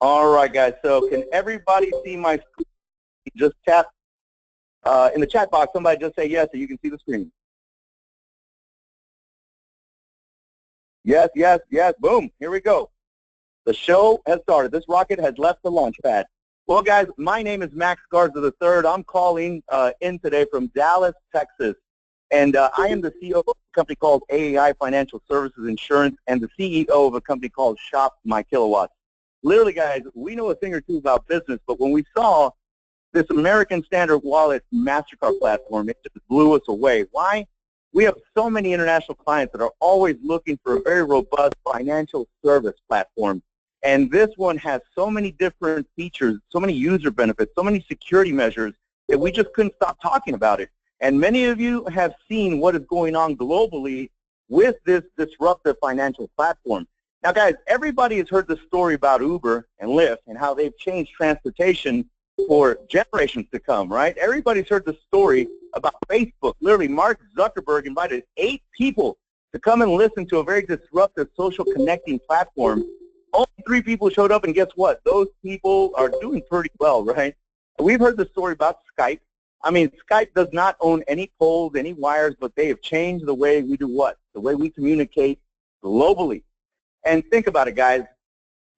All right, guys. So can everybody see my screen? Just tap in the chat box. Somebody just say yes so you can see the screen. Yes, yes, yes. Boom. Here we go. The show has started. This rocket has left the launch pad. Well, guys, my name is Max Garza III. I'm calling in today from Dallas, Texas. And I am the CEO of a company called AAI Financial Services Insurance and the CEO of a company called Shop My Kilowatts. Literally, guys, we know a thing or two about business, but when we saw this American Standard Wallet Mastercard platform, it just blew us away. Why? We have so many international clients that are always looking for a very robust financial service platform. And this one has so many different features, so many user benefits, so many security measures that we just couldn't stop talking about it. And many of you have seen what is going on globally with this disruptive financial platform. Now, guys, everybody has heard the story about Uber and Lyft and how they've changed transportation for generations to come, right? Everybody's heard the story about Facebook. Literally, Mark Zuckerberg invited 8 people to come and listen to a very disruptive social connecting platform. Only 3 people showed up, and guess what? Those people are doing pretty well, right? We've heard the story about Skype. I mean, Skype does not own any poles, any wires, but they have changed the way we do what? The way we communicate globally. And think about it, guys.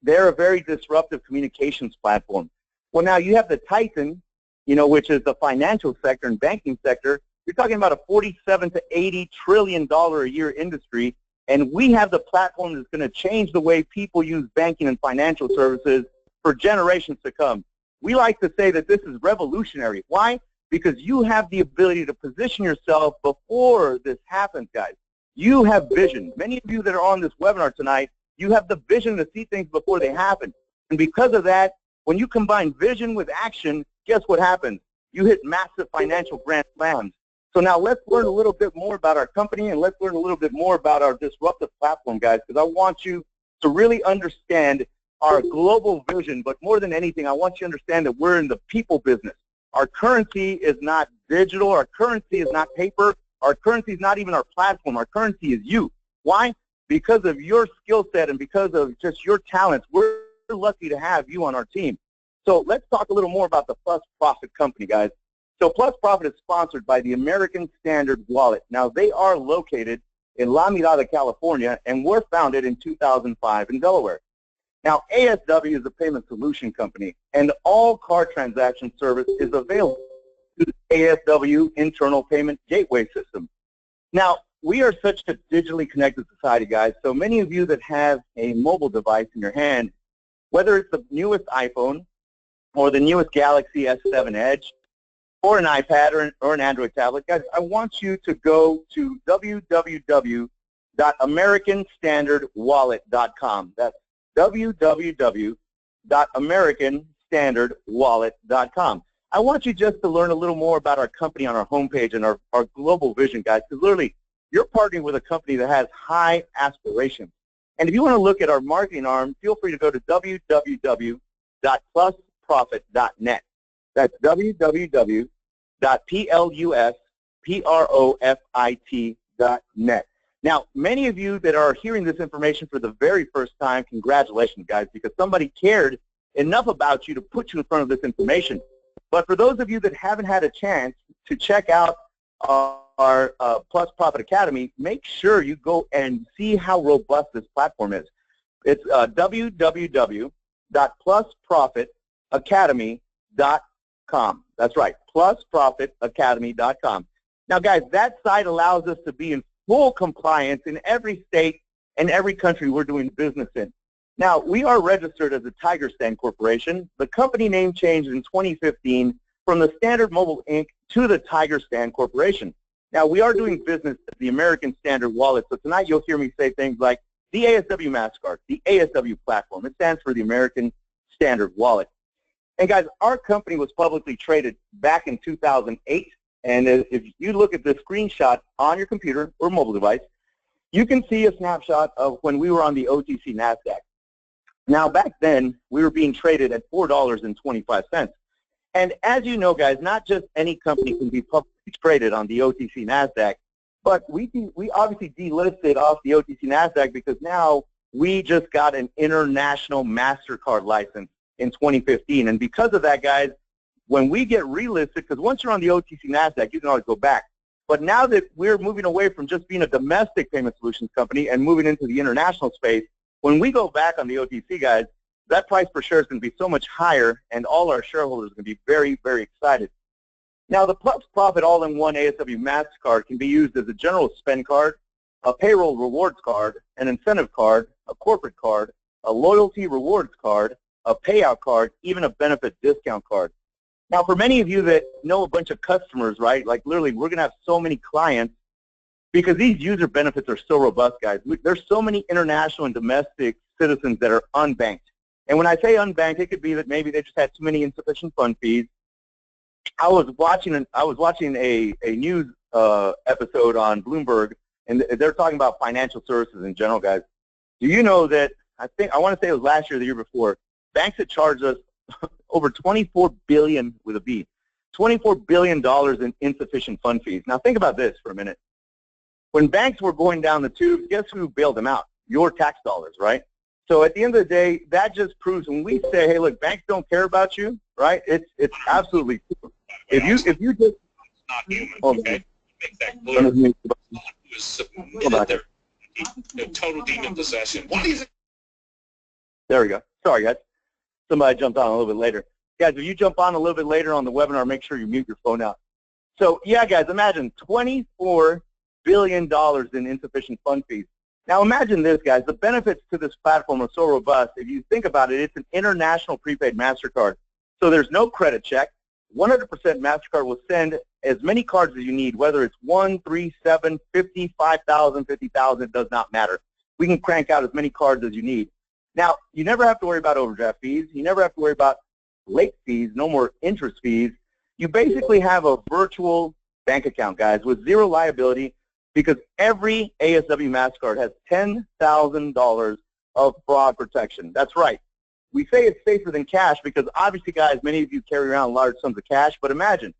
They're a very disruptive communications platform. Well, now you have the Titan, you know, which is the financial sector and banking sector. You're talking about a $47 to $80 trillion a year industry, and we have the platform that's going to change the way people use banking and financial services for generations to come. We like to say that this is revolutionary. Why? Because you have the ability to position yourself before this happens, guys. You have vision. Many of you that are on this webinar tonight, you have the vision to see things before they happen. And because of that, when you combine vision with action, guess what happens? You hit massive financial grand slams. So now let's learn a little bit more about our company, and let's learn a little bit more about our disruptive platform, guys, because I want you to really understand our global vision. But more than anything, I want you to understand that we're in the people business. Our currency is not digital. Our currency is not paper. Our currency is not even our platform. Our currency is you. Why? Because of your skill set and because of just your talents, we're lucky to have you on our team. So let's talk a little more about the Plus Profit company, guys. So Plus Profit is sponsored by the American Standard Wallet. Now, they are located in La Mirada, California, and were founded in 2005 in Delaware. Now, ASW is a payment solution company, and all card transaction service is available through the ASW internal payment gateway system. Now, we are such a digitally connected society, guys, so many of you that have a mobile device in your hand, whether it's the newest iPhone or the newest Galaxy S7 Edge or an iPad or an Android tablet, guys, I want you to go to www.americanstandardwallet.com. That's www.americanstandardwallet.com. I want you just to learn a little more about our company on our homepage and our global vision, guys, because literally you're partnering with a company that has high aspirations. And if you want to look at our marketing arm, feel free to go to www.plusprofit.net. That's www.plusprofit.net. Now, many of you that are hearing this information for the very first time, congratulations, guys, because somebody cared enough about you to put you in front of this information. But for those of you that haven't had a chance to check out our Plus Profit Academy, make sure you go and see how robust this platform is. It's www.plusprofitacademy.com. That's right, plusprofitacademy.com. Now, guys, that site allows us to be in full compliance in every state and every country we're doing business in. Now, we are registered as a Tiger Stand Corporation. The company name changed in 2015 from the Standard Mobile Inc. to the Tiger Stand Corporation. Now, we are doing business as the American Standard Wallet, so tonight you'll hear me say things like the ASW Mastercard, the ASW platform. It stands for the American Standard Wallet. And guys, our company was publicly traded back in 2008, and if you look at the screenshot on your computer or mobile device, you can see a snapshot of when we were on the OTC NASDAQ. Now, back then, we were being traded at $4.25. And as you know, guys, not just any company can be publicly traded on the OTC NASDAQ, but we obviously delisted off the OTC NASDAQ because now we just got an international Mastercard license in 2015. And because of that, guys, when we get relisted, because once you're on the OTC NASDAQ, you can always go back. But now that we're moving away from just being a domestic payment solutions company and moving into the international space, when we go back on the OTC, guys, that price per share is going to be so much higher, and all our shareholders are going to be very, very excited. Now, the Plus Profit All-in-One ASW Mastercard can be used as a general spend card, a payroll rewards card, an incentive card, a corporate card, a loyalty rewards card, a payout card, even a benefit discount card. Now, for many of you that know a bunch of customers, right, like literally we're going to have so many clients because these user benefits are so robust, guys. There's so many international and domestic citizens that are unbanked. And when I say unbanked, it could be that maybe they just had too many insufficient fund fees. I was watching a news episode on Bloomberg, and they're talking about financial services in general, guys. Do you know that, I want to say it was last year or the year before, banks had charged us over $24 billion with a B, $24 billion in insufficient fund fees. Now think about this for a minute. When banks were going down the tubes, guess who bailed them out? Your tax dollars, right? So at the end of the day, that just proves when we say, hey, look, banks don't care about you, right? It's absolutely true. If you just not human, okay? Make that clear. Was submitted their total demon possession. What is it? There we go. Sorry, guys. Somebody jumped on a little bit later. Guys, if you jump on a little bit later on the webinar, make sure you mute your phone out. So, yeah, guys, imagine $24 billion in insufficient fund fees. Now, imagine this, guys. The benefits to this platform are so robust. If you think about it, it's an international prepaid MasterCard. So there's no credit check. 100% MasterCard will send as many cards as you need, whether it's 1, 3, 7, 50, 5,000, 50,000, it does not matter. We can crank out as many cards as you need. Now, you never have to worry about overdraft fees. You never have to worry about late fees, no more interest fees. You basically have a virtual bank account, guys, with zero liability because every ASW Mastercard has $10,000 of fraud protection. That's right. We say it's safer than cash because obviously, guys, many of you carry around large sums of cash, but imagine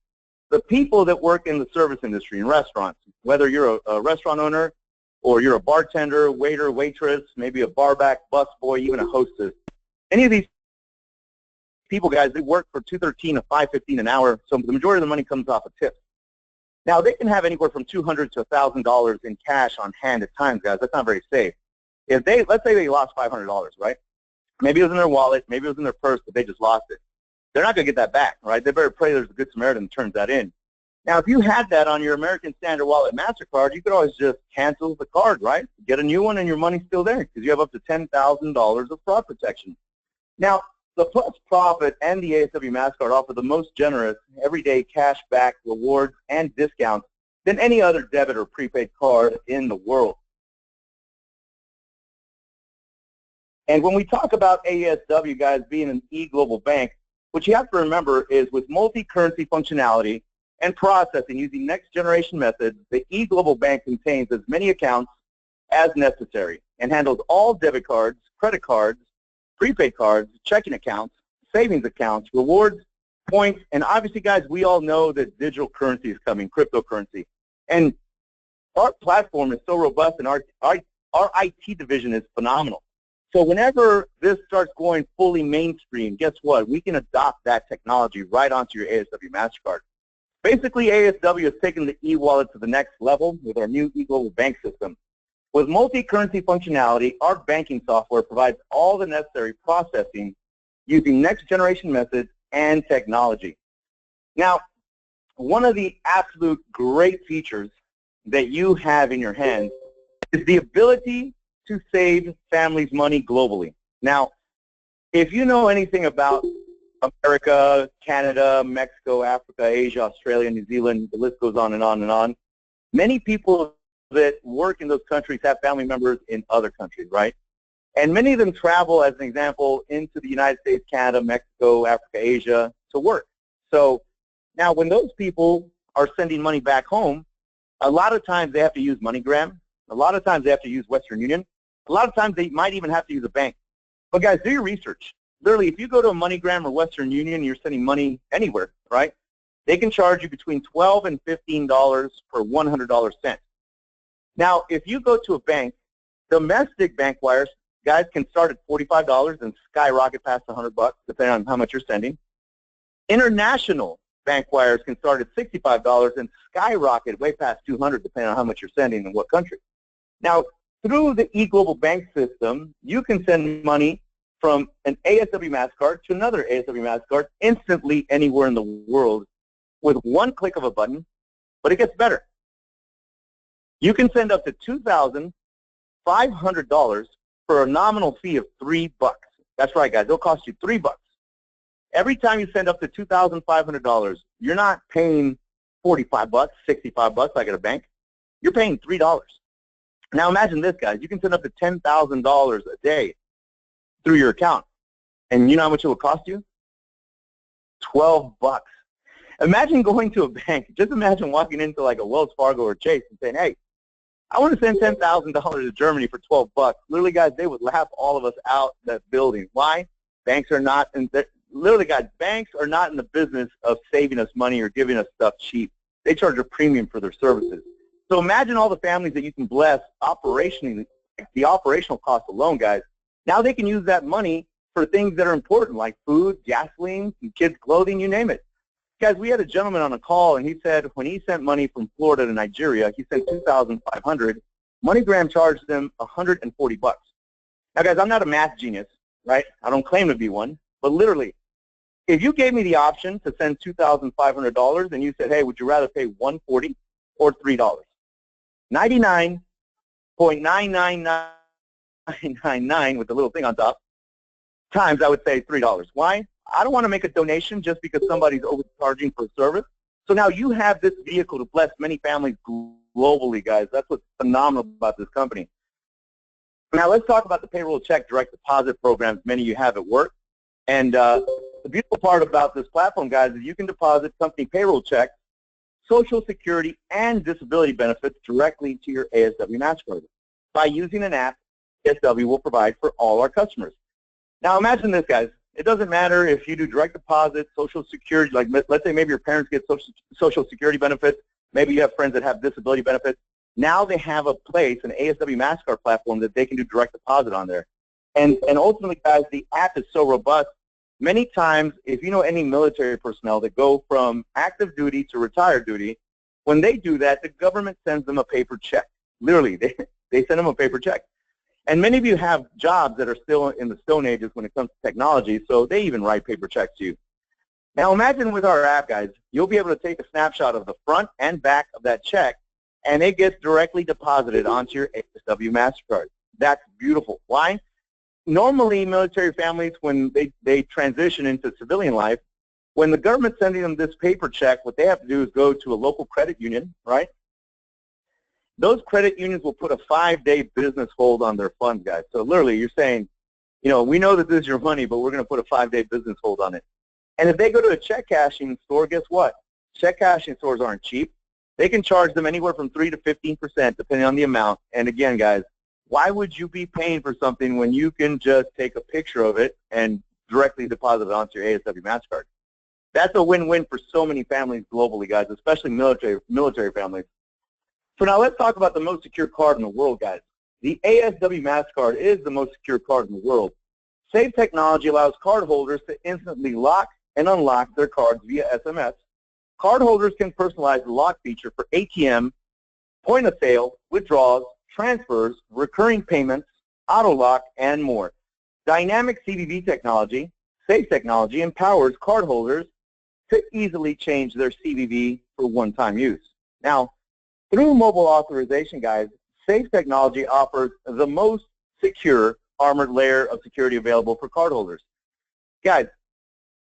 the people that work in the service industry, in restaurants, whether you're a restaurant owner or you're a bartender, waiter, waitress, maybe a barback, busboy, even a hostess. Any of these people, guys, they work for $2.13 to $5.15 an hour, so the majority of the money comes off of tips. Now, they can have anywhere from $200 to $1,000 in cash on hand at times, guys. That's not very safe. If they, let's say they lost $500, right? Maybe it was in their wallet, maybe it was in their purse, but they just lost it. They're not going to get that back, right? They better pray there's a good Samaritan that turns that in. Now, if you had that on your American Standard Wallet MasterCard, you could always just cancel the card, right? Get a new one and your money's still there because you have up to $10,000 of fraud protection. Now, the Plus Profit and the ASW Mastercard offer the most generous everyday cash back rewards and discounts than any other debit or prepaid card in the world. And when we talk about ASW, guys, being an e-global bank, what you have to remember is with multi-currency functionality and processing using next-generation methods, the e-global bank contains as many accounts as necessary and handles all debit cards, credit cards, prepaid cards, checking accounts, savings accounts, rewards, points, and obviously, guys, we all know that digital currency is coming, cryptocurrency. And our platform is so robust and our IT division is phenomenal. So whenever this starts going fully mainstream, guess what? We can adopt that technology right onto your ASW Mastercard. Basically, ASW has taken the e-wallet to the next level with our new e-global bank system. With multi-currency functionality, our banking software provides all the necessary processing using next-generation methods and technology. Now, one of the absolute great features that you have in your hands is the ability to save families money globally. Now, if you know anything about America, Canada, Mexico, Africa, Asia, Australia, New Zealand, the list goes on and on and on, many people that work in those countries have family members in other countries, right? And many of them travel, as an example, into the United States, Canada, Mexico, Africa, Asia to work. So now when those people are sending money back home, a lot of times they have to use MoneyGram. A lot of times they have to use Western Union. A lot of times they might even have to use a bank. But guys, do your research. Literally, if you go to a MoneyGram or Western Union, you're sending money anywhere, right? They can charge you between $12 and $15 per $100 sent. Now, if you go to a bank, domestic bank wires guys, can start at $45 and skyrocket past $100, depending on how much you're sending. International bank wires can start at $65 and skyrocket way past $200, depending on how much you're sending and what country. Now, through the eGlobal Bank system, you can send money from an ASW Mastercard to another ASW Mastercard instantly anywhere in the world with one click of a button, but it gets better. You can send up to $2,500 for a nominal fee of $3. That's right, guys. It'll cost you $3. Every time you send up to $2,500, you're not paying $45, $65 like at a bank. You're paying $3. Now imagine this, guys. You can send up to $10,000 a day through your account. And you know how much it will cost you? $12. Imagine going to a bank. Just imagine walking into like a Wells Fargo or Chase and saying, hey, I want to send $10,000 to Germany for $12. Literally, guys, they would laugh all of us out that building. Why? Banks are not in the, literally, guys, banks are not in the business of saving us money or giving us stuff cheap. They charge a premium for their services. So imagine all the families that you can bless operationally, the operational cost alone, guys. Now they can use that money for things that are important, like food, gasoline, kids' clothing, you name it. Guys, we had a gentleman on a call, and he said when he sent money from Florida to Nigeria, he sent $2,500. MoneyGram charged them $140. Now, guys, I'm not a math genius, right? I don't claim to be one, but literally, if you gave me the option to send $2,500 and you said, hey, would you rather pay $140 or $3? 99.99999 with the little thing on top times, I would say $3. Why? I don't want to make a donation just because somebody's overcharging for a service. So now you have this vehicle to bless many families globally, guys. That's what's phenomenal about this company. Now let's talk about the payroll check direct deposit programs many of you have at work. And the beautiful part about this platform, guys, is you can deposit company payroll checks, Social Security, and disability benefits directly to your ASW Mastercard by using an app ASW will provide for all our customers. Now imagine this, guys. It doesn't matter if you do direct deposit, Social Security, like let's say maybe your parents get Social Security benefits, maybe you have friends that have disability benefits. Now they have a place, an ASW Mastercard platform that they can do direct deposit on there. And ultimately, guys, the app is so robust. Many times, if you know any military personnel that go from active duty to retired duty, when they do that, the government sends them a paper check. Literally, they send them a paper check. And many of you have jobs that are still in the Stone Ages when it comes to technology, so they even write paper checks to you. Now imagine with our app, guys, you'll be able to take a snapshot of the front and back of that check, and it gets directly deposited onto your ASW Mastercard. That's beautiful. Why? Normally, military families, when they transition into civilian life, when the government's sending them this paper check, what they have to do is go to a local credit union, right? Those credit unions will put a 5-day business hold on their funds, guys. So literally, you're saying, you know, we know that this is your money, but we're going to put a 5-day business hold on it. And if they go to a check cashing store, guess what? Check cashing stores aren't cheap. They can charge them anywhere from 3 to 15%, depending on the amount. And again, guys, why would you be paying for something when you can just take a picture of it and directly deposit it onto your ASW Mastercard? That's a win-win for so many families globally, guys, especially military families. So now let's talk about the most secure card in the world, guys. The ASW Mastercard is the most secure card in the world. Safe technology allows cardholders to instantly lock and unlock their cards via SMS. Cardholders can personalize the lock feature for ATM, point of sale, withdrawals, transfers, recurring payments, auto lock, and more. Dynamic CVV technology, safe technology, empowers cardholders to easily change their CVV for one-time use. Now, through mobile authorization, guys, safe technology offers the most secure armored layer of security available for cardholders. Guys,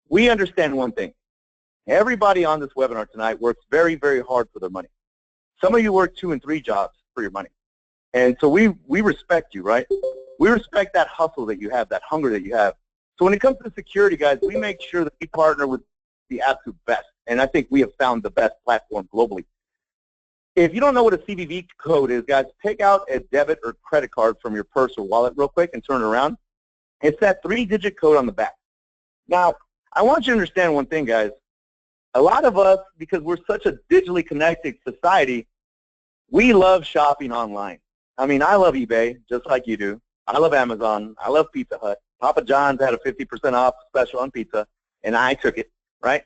we understand one thing. Everybody on this webinar tonight works very, very hard for their money. Some of you work 2 and 3 jobs for your money. And so we respect you, right? We respect that hustle that you have, that hunger that you have. So when it comes to security, guys, we make sure that we partner with the absolute best. And I think we have found the best platform globally. If you don't know what a CVV code is, guys, take out a debit or credit card from your purse or wallet real quick and turn it around. It's that 3-digit code on the back. Now, I want you to understand one thing, guys. A lot of us, because we're such a digitally connected society, we love shopping online. I mean, I love eBay, just like you do. I love Amazon. I love Pizza Hut. Papa John's had a 50% off special on pizza, and I took it, right?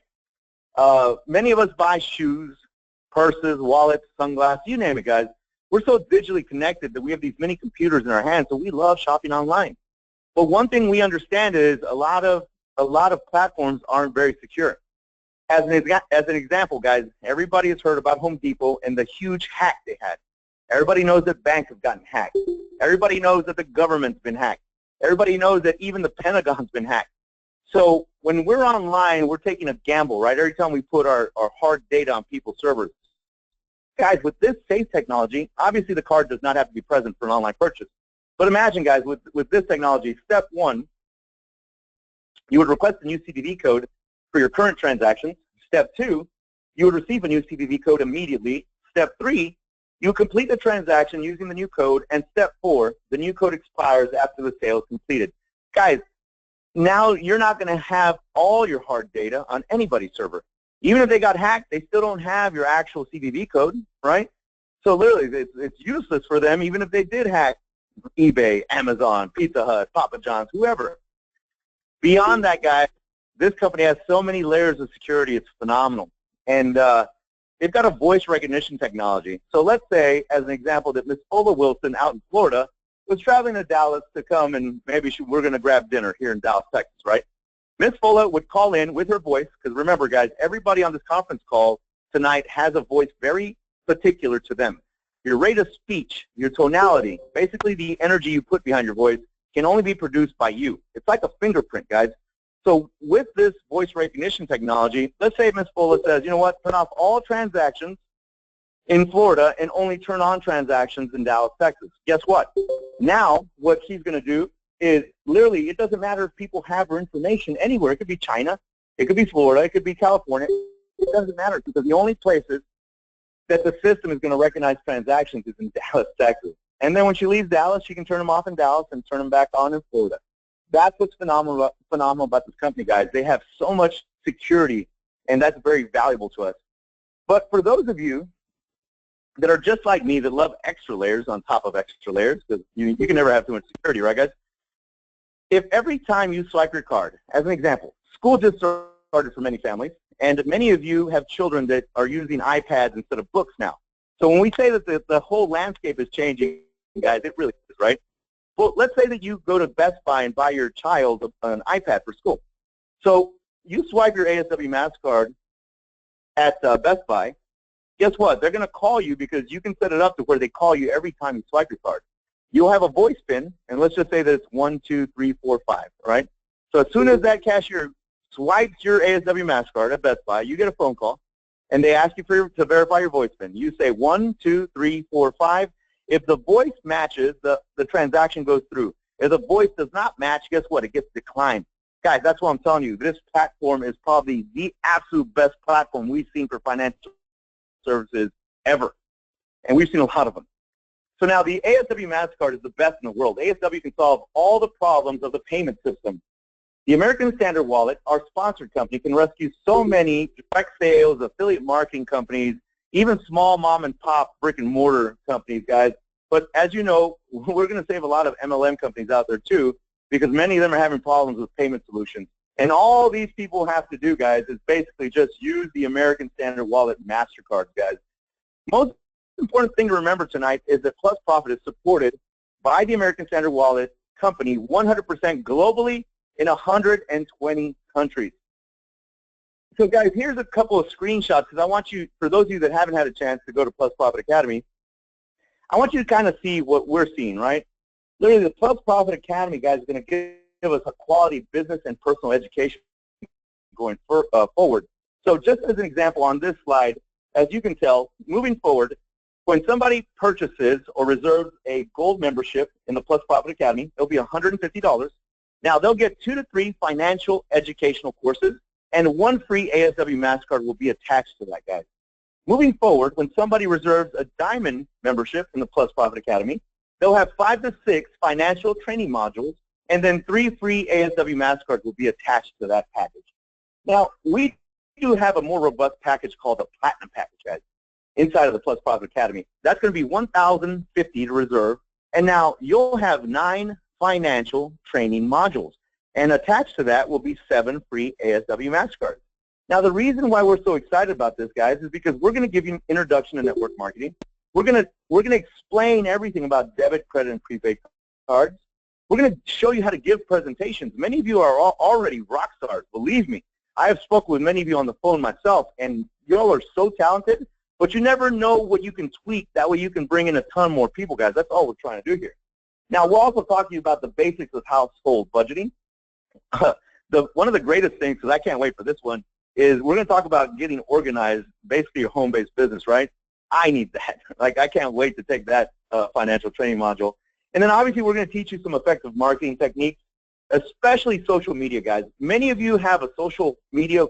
Many of us buy shoes, purses, wallets, sunglasses, you name it, guys. We're so digitally connected that we have these many computers in our hands, so we love shopping online. But one thing we understand is a lot of platforms aren't very secure. As an example, guys, everybody has heard about Home Depot and the huge hack they had. Everybody knows that banks have gotten hacked. Everybody knows that the government's been hacked. Everybody knows that even the Pentagon's been hacked. So when we're online, we're taking a gamble, right? Every time we put our hard data on people's servers. Guys, with this safe technology, obviously the card does not have to be present for an online purchase. But imagine, guys, with this technology, step one, you would request a new CVV code for your current transactions. Step two, you would receive a new CVV code immediately. Step three, you complete the transaction using the new code. And step four, the new code expires after the sale is completed. Guys, now you're not going to have all your hard data on anybody's server. Even if they got hacked, they still don't have your actual CVV code, right? So literally, it's useless for them, even if they did hack eBay, Amazon, Pizza Hut, Papa John's, whoever. Beyond that, guys, this company has so many layers of security, it's phenomenal. And they've got a voice recognition technology. So let's say, as an example, that Miss Ola Wilson out in Florida was traveling to Dallas to come and maybe we're going to grab dinner here in Dallas, Texas, right? Miss Fola would call in with her voice, because remember, guys, everybody on this conference call tonight has a voice very particular to them. Your rate of speech, your tonality, basically the energy you put behind your voice can only be produced by you. It's like a fingerprint, guys. So with this voice recognition technology, let's say Miss Fola says, you know what, turn off all transactions in Florida and only turn on transactions in Dallas, Texas. Guess what? Now what she's going to do is literally, it doesn't matter if people have her information anywhere. It could be China, it could be Florida, it could be California. It doesn't matter, because the only places that the system is going to recognize transactions is in Dallas, Texas. And then when she leaves Dallas, she can turn them off in Dallas and turn them back on in Florida. That's what's phenomenal about this company, guys. They have so much security, and that's very valuable to us. But for those of you that are just like me, that love extra layers on top of extra layers, because you can never have too much security, right, guys? If every time you swipe your card, as an example, school just started for many families, and many of you have children that are using iPads instead of books now. So when we say that the whole landscape is changing, guys, it really is, right? Well, let's say that you go to Best Buy and buy your child an iPad for school. So you swipe your ASW Mastercard at Best Buy. Guess what? They're going to call you, because you can set it up to where they call you every time you swipe your card. You'll have a voice pin, and let's just say that it's 1, 2, 3, 4, 5, right? So as soon as that cashier swipes your ASW Mastercard at Best Buy, you get a phone call, and they ask you to verify your voice pin. You say 1, 2, 3, 4, 5. If the voice matches, the transaction goes through. If the voice does not match, guess what? It gets declined. Guys, that's what I'm telling you. This platform is probably the absolute best platform we've seen for financial services ever, and we've seen a lot of them. So now the ASW Mastercard is the best in the world. ASW can solve all the problems of the payment system. The American Standard Wallet, our sponsored company, can rescue so many direct sales, affiliate marketing companies, even small mom and pop brick and mortar companies, guys. But as you know, we're going to save a lot of MLM companies out there too, because many of them are having problems with payment solutions. And all these people have to do, guys, is basically just use the American Standard Wallet Mastercards, guys. Most important thing to remember tonight is that Plus Profit is supported by the American Standard Wallet company 100% globally in 120 countries. So guys, here's a couple of screenshots, because I want you, for those of you that haven't had a chance to go to Plus Profit Academy, I want you to kind of see what we're seeing, right? Literally, the Plus Profit Academy, guys, is going to give us a quality business and personal education going forward. So just as an example on this slide, as you can tell, moving forward, when somebody purchases or reserves a gold membership in the Plus Profit Academy, it'll be $150. Now, they'll get 2 to 3 financial educational courses, and 1 free ASW Mastercard will be attached to that, guys. Moving forward, when somebody reserves a diamond membership in the Plus Profit Academy, they'll have 5 to 6 financial training modules, and then 3 free ASW Mastercards will be attached to that package. Now, we do have a more robust package called the Platinum Package, guys, inside of the Plus Profit Academy. That's going to be $1,050 to reserve, and now you'll have 9 financial training modules. And attached to that will be 7 free ASW Mastercards. Now, the reason why we're so excited about this, guys, is because we're going to give you an introduction to network marketing. We're going to explain everything about debit, credit, and prepaid cards. We're going to show you how to give presentations. Many of you are already rock stars, believe me. I have spoken with many of you on the phone myself, and you all are so talented, but you never know what you can tweak. That way you can bring in a ton more people, guys. That's all we're trying to do here. Now, we'll also talk to you about the basics of household budgeting. One of the greatest things, because I can't wait for this one, is we're going to talk about getting organized, basically your home-based business, right? I need that. Like, I can't wait to take that financial training module. And then obviously we're going to teach you some effective marketing techniques, especially social media, guys. Many of you have a social media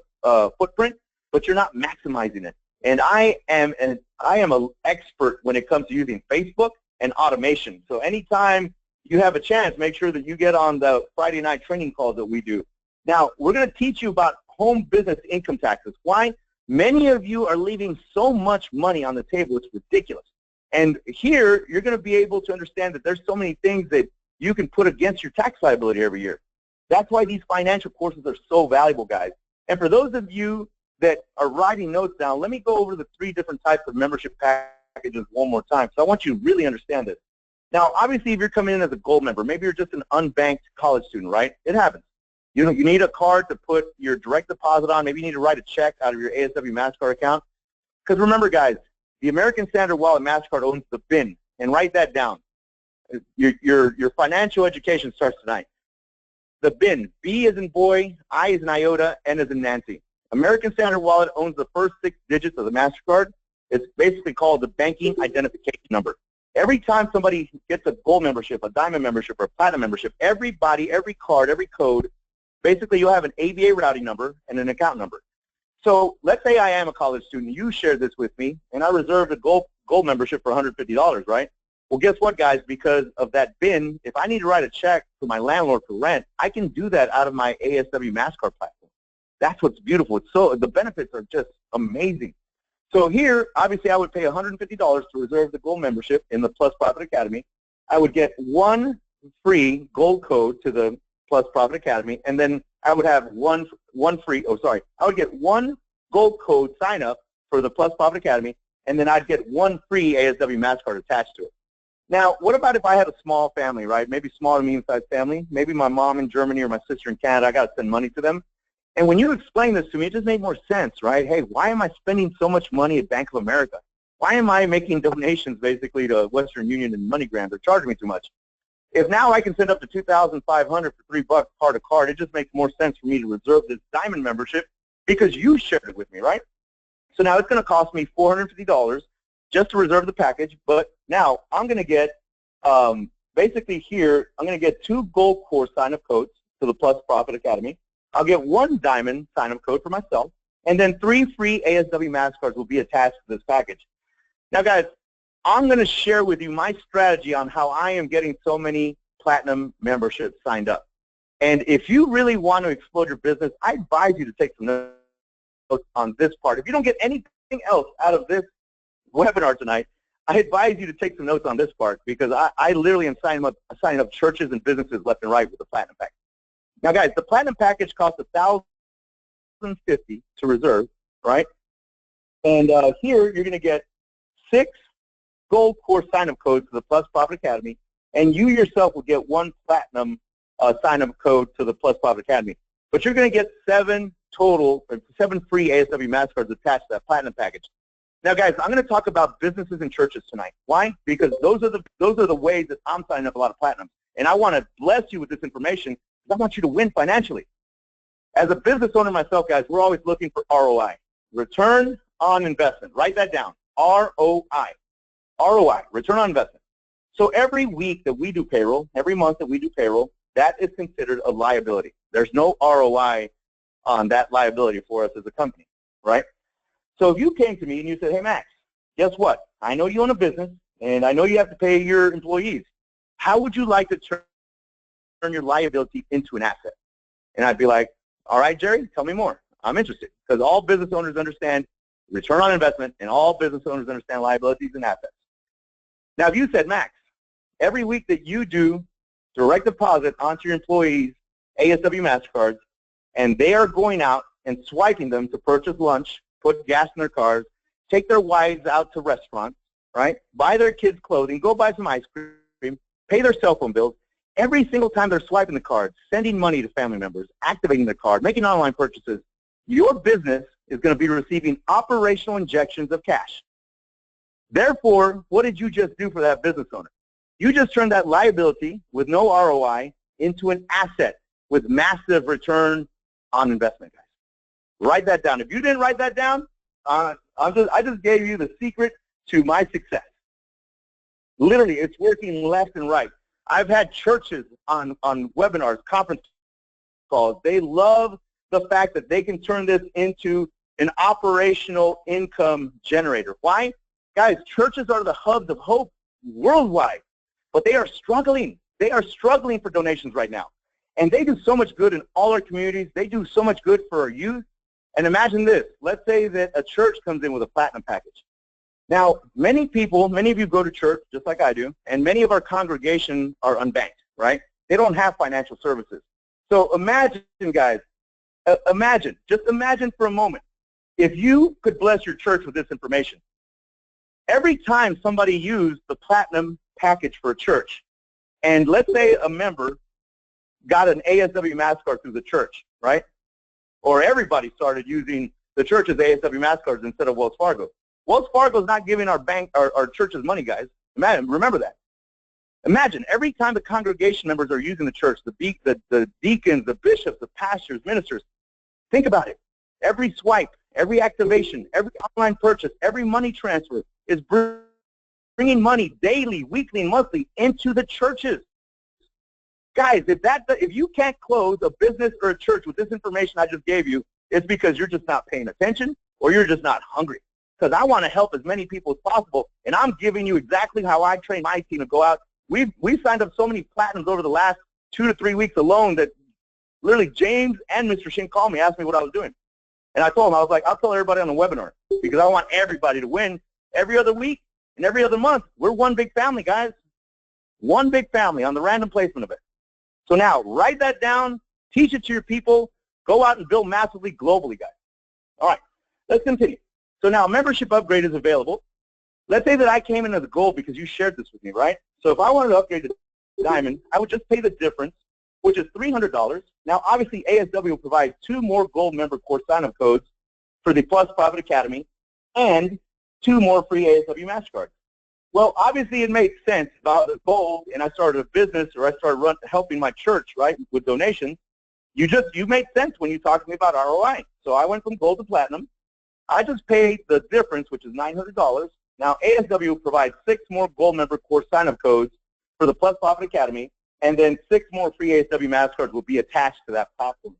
footprint, but you're not maximizing it. And I am an expert when it comes to using Facebook and automation. So anytime you have a chance, make sure that you get on the Friday night training calls that we do. Now, we're going to teach you about home business income taxes. Why? Many of you are leaving so much money on the table, it's ridiculous. And here, you're going to be able to understand that there's so many things that you can put against your tax liability every year. That's why these financial courses are so valuable, guys. And for those of you that are writing notes down, let me go over the 3 different types of membership packages one more time, because I want you to really understand this. Now, obviously, if you're coming in as a gold member, maybe you're just an unbanked college student, right? It happens. You know, you need a card to put your direct deposit on. Maybe you need to write a check out of your ASW Mastercard account. Because remember, guys, the American Standard Wallet Mastercard owns the BIN, and write that down. Your financial education starts tonight. The BIN, B as in boy, I as in iota, N as in Nancy. American Standard Wallet owns the first 6 digits of the MasterCard. It's basically called the banking identification number. Every time somebody gets a gold membership, a diamond membership, or a platinum membership, everybody, every card, every code, basically you'll have an ABA routing number and an account number. So let's say I am a college student. You shared this with me, and I reserved a gold membership for $150, right? Well, guess what, guys? Because of that BIN, if I need to write a check to my landlord for rent, I can do that out of my ASW Mastercard platform. That's what's beautiful. It's so, the benefits are just amazing. So here, obviously, I would pay $150 to reserve the gold membership in the Plus Profit Academy. I would get 1 free gold code to the Plus Profit Academy, and then I would have I would get 1 gold code sign up for the Plus Profit Academy, and then I'd get 1 free ASW Mastercard attached to it. Now, what about if I had a small family, right? Maybe small to medium-sized family. Maybe my mom in Germany or my sister in Canada, I got to send money to them. And when you explain this to me, it just made more sense, right? Hey, why am I spending so much money at Bank of America? Why am I making donations basically to Western Union and MoneyGram? They're charging me too much. If now I can send up to $2,500 for $3 card to card, it just makes more sense for me to reserve this diamond membership because you shared it with me, right? So now it's going to cost me $450 just to reserve the package, but now I'm going to get, basically here, I'm going to get 2 gold core sign-up codes to the Plus Profit Academy. I'll get 1 diamond sign-up code for myself, and then 3 free ASW Mastercards will be attached to this package. Now, guys, I'm going to share with you my strategy on how I am getting so many platinum memberships signed up. And if you really want to explode your business, I advise you to take some notes on this part. If you don't get anything else out of this webinar tonight, I advise you to take some notes on this part because I literally am signing up churches and businesses left and right with the platinum package. Now, guys, the platinum package costs $1,050 to reserve, right? And here you're going to get 6 gold core sign-up codes to the Plus Profit Academy, and you yourself will get 1 platinum sign-up code to the Plus Profit Academy. But you're going to get 7 free ASW Mastercards attached to that platinum package. Now, guys, I'm going to talk about businesses and churches tonight. Why? Because those are the ways that I'm signing up a lot of platinums. And I want to bless you with this information because I want you to win financially. As a business owner myself, guys, we're always looking for ROI, return on investment. Write that down, ROI, return on investment. So every week that we do payroll, every month that we do payroll, that is considered a liability. There's no ROI on that liability for us as a company, right? So if you came to me and you said, hey, Max, guess what? I know you own a business, and I know you have to pay your employees. How would you like to turn your liability into an asset? And I'd be like, all right, Jerry, tell me more. I'm interested. Because all business owners understand return on investment, and all business owners understand liabilities and assets. Now, if you said, Max, every week that you do direct deposit onto your employees' ASW Mastercards, and they are going out and swiping them to purchase lunch, put gas in their cars, take their wives out to restaurants, right? Buy their kids clothing, go buy some ice cream, pay their cell phone bills. Every single time they're swiping the card, sending money to family members, activating the card, making online purchases, your business is going to be receiving operational injections of cash. Therefore, what did you just do for that business owner? You just turned that liability with no ROI into an asset with massive return on investment, guys. Write that down. If you didn't write that down, I just gave you the secret to my success. Literally, it's working left and right. I've had churches on webinars, conference calls. They love the fact that they can turn this into an operational income generator. Why? Guys, churches are the hubs of hope worldwide, but they are struggling. They are struggling for donations right now. And they do so much good in all our communities. They do so much good for our youth. And imagine this. Let's say that a church comes in with a platinum package. Now, many of you go to church, just like I do, and many of our congregation are unbanked, right? They don't have financial services. So imagine, guys, just imagine for a moment, if you could bless your church with this information. Every time somebody used the platinum package for a church, and let's say a member got an ASW Mastercard through the church, right? Or everybody started using the church's ASW Mastercards instead of Wells Fargo. Wells Fargo is not giving our churches money, guys. Remember that. Imagine every time the congregation members are using the church, the deacons, the bishops, the pastors, ministers. Think about it. Every swipe, every activation, every online purchase, every money transfer is bringing money daily, weekly, and monthly into the churches. Guys, if you can't close a business or a church with this information I just gave you, it's because you're just not paying attention or you're just not hungry. Because I want to help as many people as possible, and I'm giving you exactly how I train my team to go out. We've signed up so many platinums over the last 2 to 3 weeks alone that literally James and Mr. Shin called me, asked me what I was doing. And I told him, I was like, I'll tell everybody on the webinar because I want everybody to win every other week and every other month. We're one big family, guys. One big family on the random placement of it. So now, write that down, teach it to your people, go out and build massively globally, guys. All right, let's continue. So now membership upgrade is available. Let's say that I came in as a gold because you shared this with me, right? So if I wanted to upgrade to diamond, I would just pay the difference, which is $300. Now, obviously, ASW will provide 2 more gold member course sign-up codes for the Plus Profit Academy and 2 more free ASW Mastercards. Well, obviously, it made sense if I was gold and I started a business or I started helping my church, right, with donations. You made sense when you talked to me about ROI. So I went from gold to platinum. I just paid the difference, which is $900. Now, ASW provides 6 more gold member course sign-up codes for the Plus Profit Academy, and then 6 more free ASW Mastercards will be attached to that platform.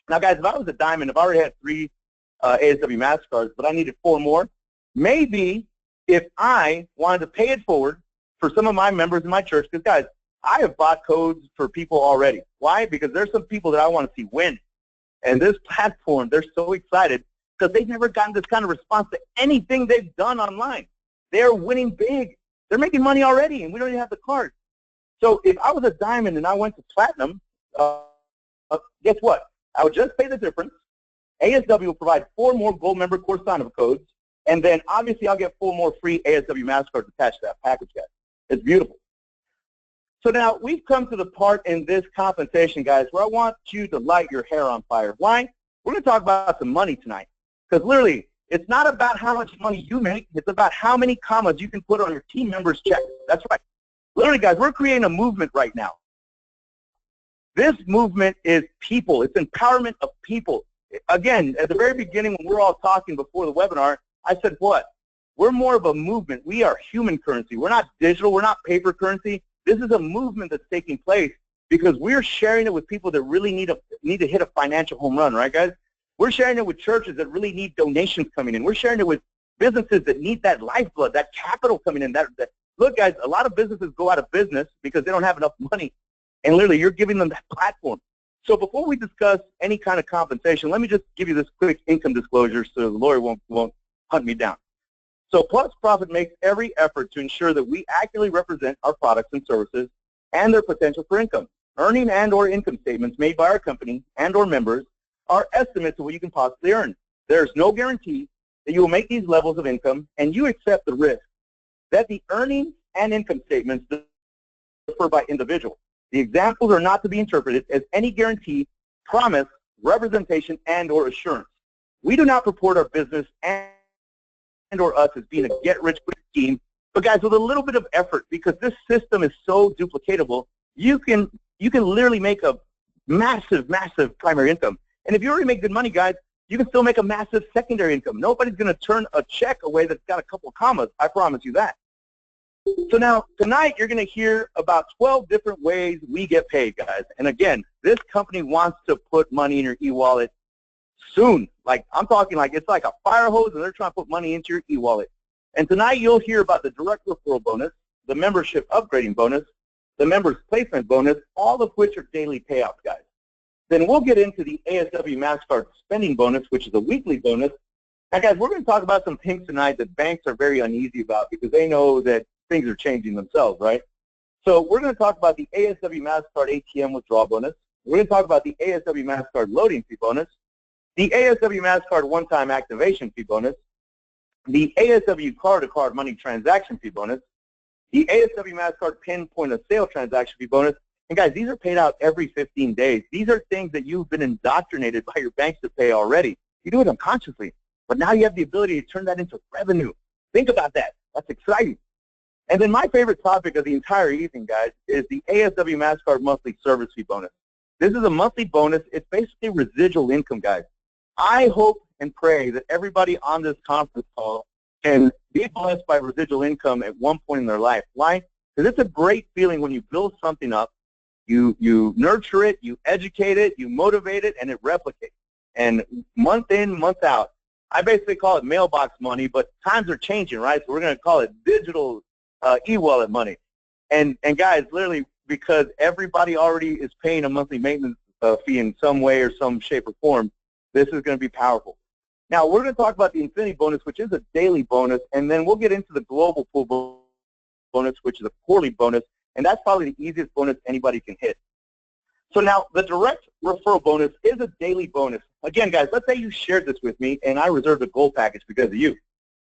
Now, guys, if I was a diamond, if I already had 3 ASW Mastercards, but I needed 4 more, maybe if I wanted to pay it forward for some of my members in my church, because, guys, I have bought codes for people already. Why? Because there's some people that I want to see win. And this platform, they're so excited because they've never gotten this kind of response to anything they've done online. They're winning big. They're making money already, and we don't even have the card. So if I was a diamond and I went to platinum, guess what? I would just pay the difference. ASW will provide 4 more gold member course sign-up codes, and then obviously I'll get 4 more free ASW Mastercards attached to that package, guys. It's beautiful. So now we've come to the part in this compensation, guys, where I want you to light your hair on fire. Why? We're going to talk about the money tonight. Because literally, it's not about how much money you make. It's about how many commas you can put on your team members' check. That's right. Literally, guys, we're creating a movement right now. This movement is people. It's empowerment of people. Again, at the very beginning when we were all talking before the webinar, I said what? We're more of a movement. We are human currency. We're not digital. We're not paper currency. This is a movement that's taking place because we're sharing it with people that really need to hit a financial home run, right, guys? We're sharing it with churches that really need donations coming in. We're sharing it with businesses that need that lifeblood, that capital coming in. Look, guys, a lot of businesses go out of business because they don't have enough money. And literally, you're giving them that platform. So before we discuss any kind of compensation, let me just give you this quick income disclosure so the lawyer won't hunt me down. So Plus Profit makes every effort to ensure that we accurately represent our products and services and their potential for income. Earning and or income statements made by our company and or members are estimates of what you can possibly earn. There's no guarantee that you will make these levels of income, and you accept the risk that the earnings and income statements differ by individual. The examples are not to be interpreted as any guarantee, promise, representation, and or assurance. We do not purport our business and or us as being a get-rich-quick scheme, but guys, with a little bit of effort, because this system is so duplicatable, you can literally make a massive primary income. And if you already make good money, guys, you can still make a massive secondary income. Nobody's going to turn a check away that's got a couple of commas. I promise you that. So now, tonight, you're going to hear about 12 different ways we get paid, guys. And again, this company wants to put money in your e-wallet soon. Like, I'm talking like it's like a fire hose, and they're trying to put money into your e-wallet. And tonight, you'll hear about the direct referral bonus, the membership upgrading bonus, the members placement bonus, all of which are daily payouts, guys. Then we'll get into the ASW Mastercard spending bonus, which is a weekly bonus. Now, guys, we're going to talk about some things tonight that banks are very uneasy about because they know that things are changing themselves, right? So we're going to talk about the ASW Mastercard ATM withdrawal bonus. We're going to talk about the ASW Mastercard loading fee bonus, the ASW Mastercard one-time activation fee bonus, the ASW card-to-card money transaction fee bonus, the ASW Mastercard PIN point-of-sale transaction fee bonus. And guys, these are paid out every 15 days. These are things that you've been indoctrinated by your banks to pay already. You do it unconsciously, but now you have the ability to turn that into revenue. Think about that. That's exciting. And then my favorite topic of the entire evening, guys, is the ASW Mastercard monthly service fee bonus. This is a monthly bonus. It's basically residual income, guys. I hope and pray that everybody on this conference call can be blessed by residual income at one point in their life. Why? Because it's a great feeling when you build something up, you nurture it, you educate it, you motivate it, and it replicates. And month in, month out, I basically call it mailbox money, but times are changing, right? So we're going to call it digital e-wallet money. And guys, literally, because everybody already is paying a monthly maintenance fee in some way or some shape or form, this is going to be powerful. Now, we're going to talk about the Infinity bonus, which is a daily bonus, and then we'll get into the Global Pool bonus, which is a quarterly bonus, and that's probably the easiest bonus anybody can hit. So now, the direct referral bonus is a daily bonus. Again, guys, let's say you shared this with me, and I reserved a gold package because of you.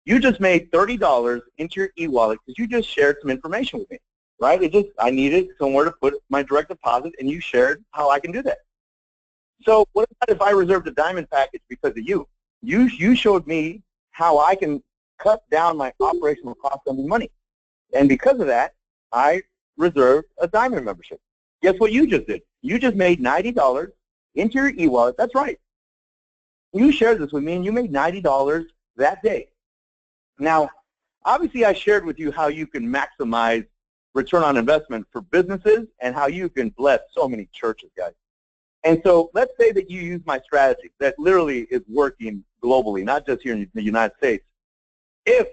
You just made $30 into your e-wallet because you just shared some information with me, right? I needed somewhere to put my direct deposit, and you shared how I can do that. So what about if I reserved a diamond package because of you? You showed me how I can cut down my operational costs on money. And because of that, I reserved a diamond membership. Guess what you just did? You just made $90 into your e-wallet. That's right. You shared this with me, and you made $90 that day. Now, obviously, I shared with you how you can maximize return on investment for businesses and how you can bless so many churches, guys. And so let's say that you use my strategy that literally is working globally, not just here in the United States. If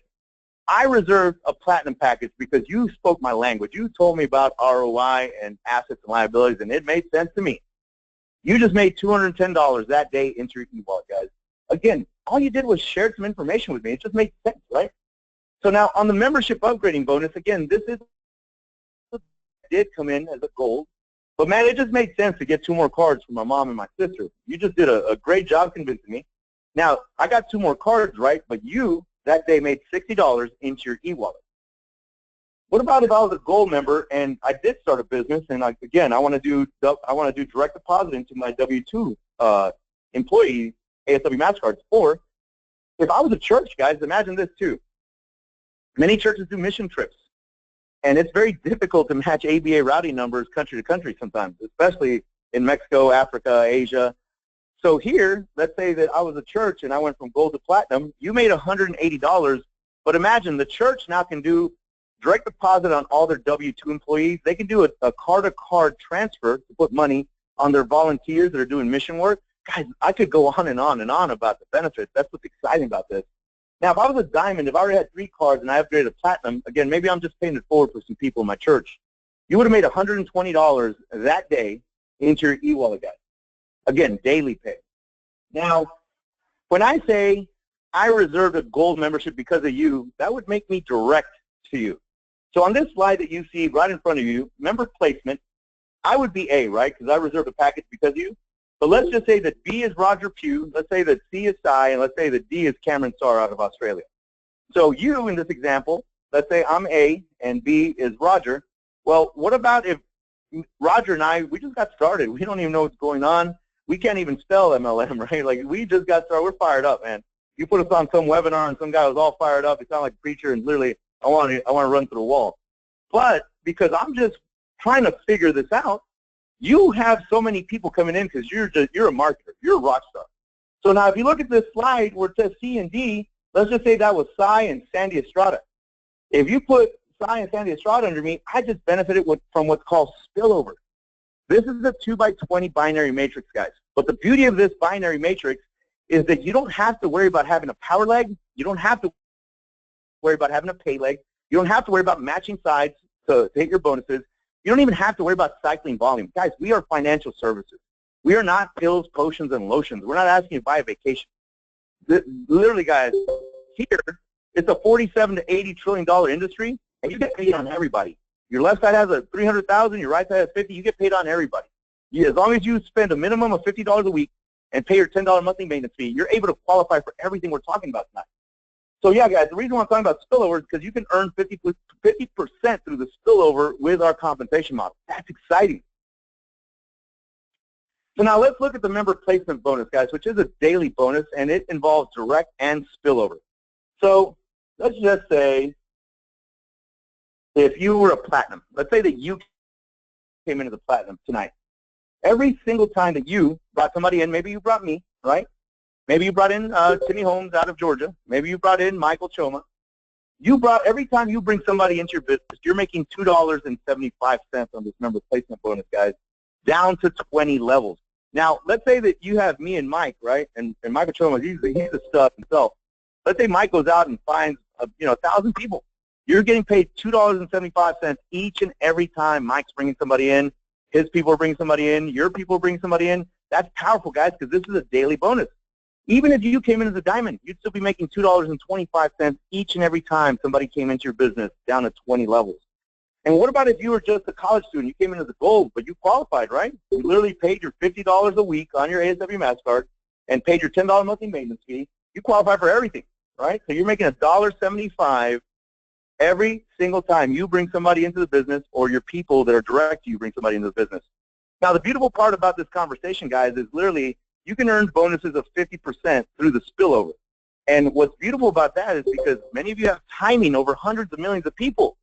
I reserved a platinum package because you spoke my language, you told me about ROI and assets and liabilities, and it made sense to me. You just made $210 that day into your e-wallet, guys. Again, all you did was share some information with me. It just made sense, right? So now on the membership upgrading bonus, again, this did come in as a gold. But, man, it just made sense to get 2 more cards for my mom and my sister. You just did a great job convincing me. Now, I got 2 more cards, right? But you, that day, made $60 into your e-wallet. What about if I was a gold member and I did start a business and, again, I want to do direct deposit into my W-2 employee ASW Mastercards? Or if I was a church, guys, imagine this too. Many churches do mission trips. And it's very difficult to match ABA routing numbers country to country sometimes, especially in Mexico, Africa, Asia. So here, let's say that I was a church and I went from gold to platinum. You made $180, but imagine the church now can do direct deposit on all their W-2 employees. They can do a card-to-card transfer to put money on their volunteers that are doing mission work. Guys, I could go on and on and on about the benefits. That's what's exciting about this. Now, if I was a diamond, if I already had 3 cards and I upgraded to platinum, again, maybe I'm just paying it forward for some people in my church. You would have made $120 that day into your e-wallet, guys. Again, daily pay. Now, when I say I reserved a gold membership because of you, that would make me direct to you. So on this slide that you see right in front of you, member placement, I would be A, right, because I reserved a package because of you. But let's just say that B is Roger Pugh, let's say that C is Sai, and let's say that D is Cameron Starr out of Australia. So you, in this example, let's say I'm A and B is Roger. Well, what about if Roger and I, we just got started. We don't even know what's going on. We can't even spell MLM, right? Like, we just got started. We're fired up, man. You put us on some webinar and some guy was all fired up. He sounded like a preacher, and literally, I want to run through the wall. But because I'm just trying to figure this out, you have so many people coming in because you're a marketer. You're a rock star. So now if you look at this slide where it says C and D, let's just say that was Sai and Sandy Estrada. If you put Sai and Sandy Estrada under me, I just benefited from what's called spillover. This is a 2x20 binary matrix, guys. But the beauty of this binary matrix is that you don't have to worry about having a power leg. You don't have to worry about having a pay leg. You don't have to worry about matching sides to hit your bonuses. You don't even have to worry about cycling volume. Guys, we are financial services. We are not pills, potions, and lotions. We're not asking you to buy a vacation. Literally, guys, here, it's a $47 to $80 trillion industry, and you get paid on everybody. Your left side has a $300,000, your right side has 50. You get paid on everybody. As long as you spend a minimum of $50 a week and pay your $10 monthly maintenance fee, you're able to qualify for everything we're talking about tonight. So yeah, guys, the reason why I'm talking about spillover is because you can earn 50% through the spillover with our compensation model. That's exciting. So now let's look at the member placement bonus, guys, which is a daily bonus, and it involves direct and spillover. So let's just say if you were a platinum, let's say that you came into the platinum tonight. Every single time that you brought somebody in, maybe you brought me, right? Maybe you brought in Timmy Holmes out of Georgia. Maybe you brought in Michael Choma. Every time you bring somebody into your business, you're making $2.75 on this member placement bonus, guys, down to 20 levels. Now, let's say that you have me and Mike, right? And Michael Choma, he's the stud himself. Let's say Mike goes out and finds 1,000 people. You're getting paid $2.75 each and every time Mike's bringing somebody in. His people are bringing somebody in. Your people are bringing somebody in. That's powerful, guys, because this is a daily bonus. Even if you came in as a diamond, you'd still be making $2.25 each and every time somebody came into your business down to 20 levels. And what about if you were just a college student? You came in as a gold, but you qualified, right? You literally paid your $50 a week on your ASW Mastercard and paid your $10 monthly maintenance fee. You qualify for everything, right? So you're making $1.75 every single time you bring somebody into the business, or your people that are direct to you bring somebody into the business. Now, the beautiful part about this conversation, guys, is literally you can earn bonuses of 50% through the spillover. And what's beautiful about that is because many of you have timing over hundreds of millions of people.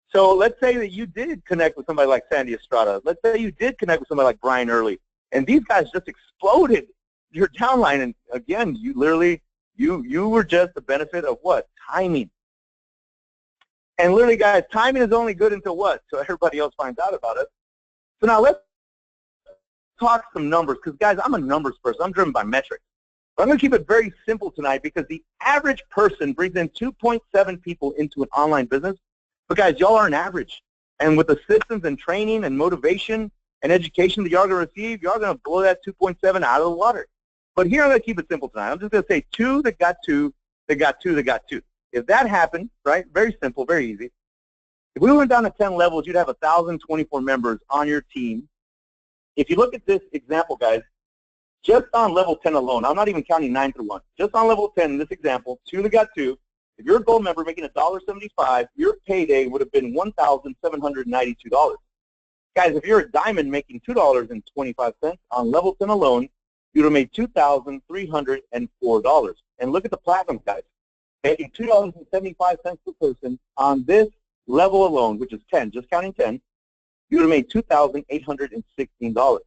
So let's say that you did connect with somebody like Sandy Estrada. Let's say you did connect with somebody like Brian Early. And these guys just exploded your downline. And again, you literally, you were just the benefit of what? Timing. And literally, guys, timing is only good until what? So everybody else finds out about it. So now let's talk some numbers, because, guys, I'm a numbers person. I'm driven by metrics. But I'm going to keep it very simple tonight, because the average person brings in 2.7 people into an online business. But, guys, y'all are an average. And with the systems and training and motivation and education that y'all are going to receive, y'all are going to blow that 2.7 out of the water. But here I'm going to keep it simple tonight. I'm just going to say 2 that got 2 that got 2 that got 2. If that happened, right, very simple, very easy. If we went down to 10 levels, you'd have 1,024 members on your team. If you look at this example, guys, just on level 10 alone, I'm not even counting 9 through 1. Just on level 10 in this example, 2 that got 2, if you're a gold member making $1.75, your payday would have been $1,792. Guys, if you're a diamond making $2.25 on level 10 alone, you would have made $2,304. And look at the platinum, guys. Making $2.75 per person on this level alone, which is 10, just counting 10, you would have made $2,816.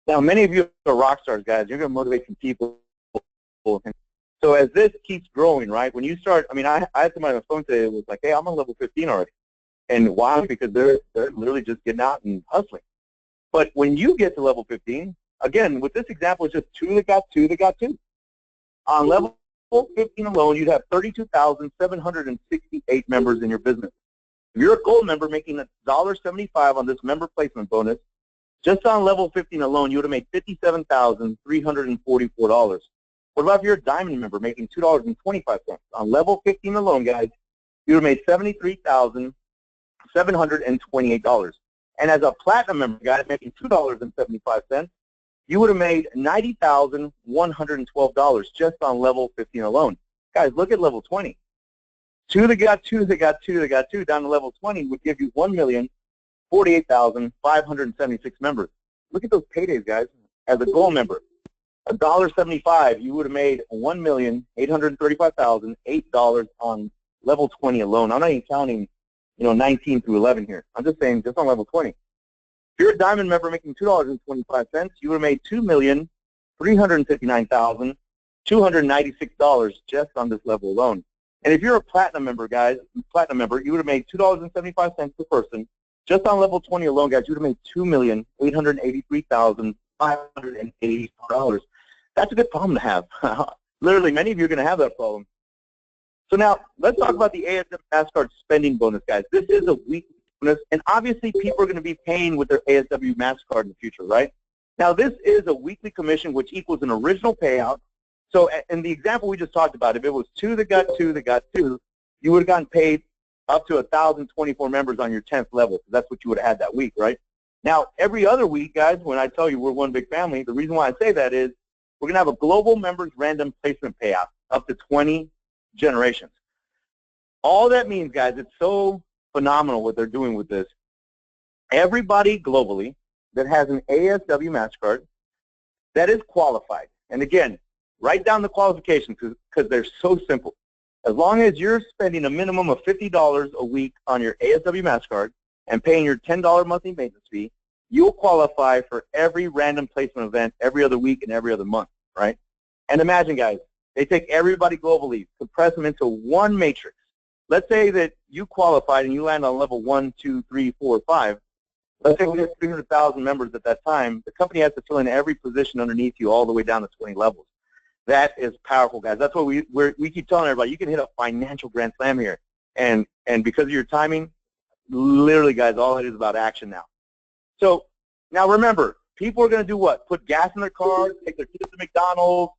Now, many of you are rock stars, guys. You're going to motivate some people. So as this keeps growing, right, when you start, I mean, I had somebody on the phone today that was like, hey, I'm on level 15 already. And why? Because they're literally just getting out and hustling. But when you get to level 15, again, with this example, it's just 2 that got 2 that got 2. On level 15 alone, you'd have 32,768 members in your business. If you're a gold member making $1.75 on this member placement bonus, just on level 15 alone, you would have made $57,344. What about if you're a diamond member making $2.25 on level 15 alone, guys? you would have made $73,728. And as a platinum member, guys, making $2.75, you would have made $90,112 just on level 15 alone. Guys, look at level 20. Two that got two, that got two, that got two, down to level 20 would give you 1,048,576 members. Look at those paydays, guys. As a gold member, $1.75, you would have made $1,835,008 on level 20 alone. I'm not even counting, 19 through 11 here. I'm just saying just on level 20. If you're a diamond member making $2.25, you would have made $2,359,296 just on this level alone. And if you're a platinum member, guys, you would have made $2.75 per person. Just on level 20 alone, guys, you would have made $2,883,584. That's a good problem to have. Literally, many of you are going to have that problem. So now, let's talk about the ASW Mastercard spending bonus, guys. This is a weekly bonus, and obviously people are going to be paying with their ASW Mastercard in the future, right? Now, this is a weekly commission, which equals an original payout. So in the example we just talked about, if it was two that got two, you would have gotten paid up to 1,024 members on your 10th level. So that's what you would have had that week, right? Now, every other week, guys, when I tell you we're one big family, the reason why I say that is we're going to have a global members random placement payout up to 20 generations. All that means, guys, it's so phenomenal what they're doing with this. Everybody globally that has an ASW Mastercard that is qualified, and again, write down the qualifications because they're so simple. As long as you're spending a minimum of $50 a week on your ASW Mastercard and paying your $10 monthly maintenance fee, you'll qualify for every random placement event every other week and every other month, right? And imagine, guys, they take everybody globally, compress them into one matrix. Let's say that you qualified and you land on level 1, 2, 3, 4, 5. Let's say we have 300,000 members at that time. The company has to fill in every position underneath you all the way down to 20 levels. That is powerful, guys. That's what we keep telling everybody. You can hit a financial grand slam here. And because of your timing, literally, guys, all it is about action now. So now remember, people are going to do what? Put gas in their cars, take their kids to McDonald's,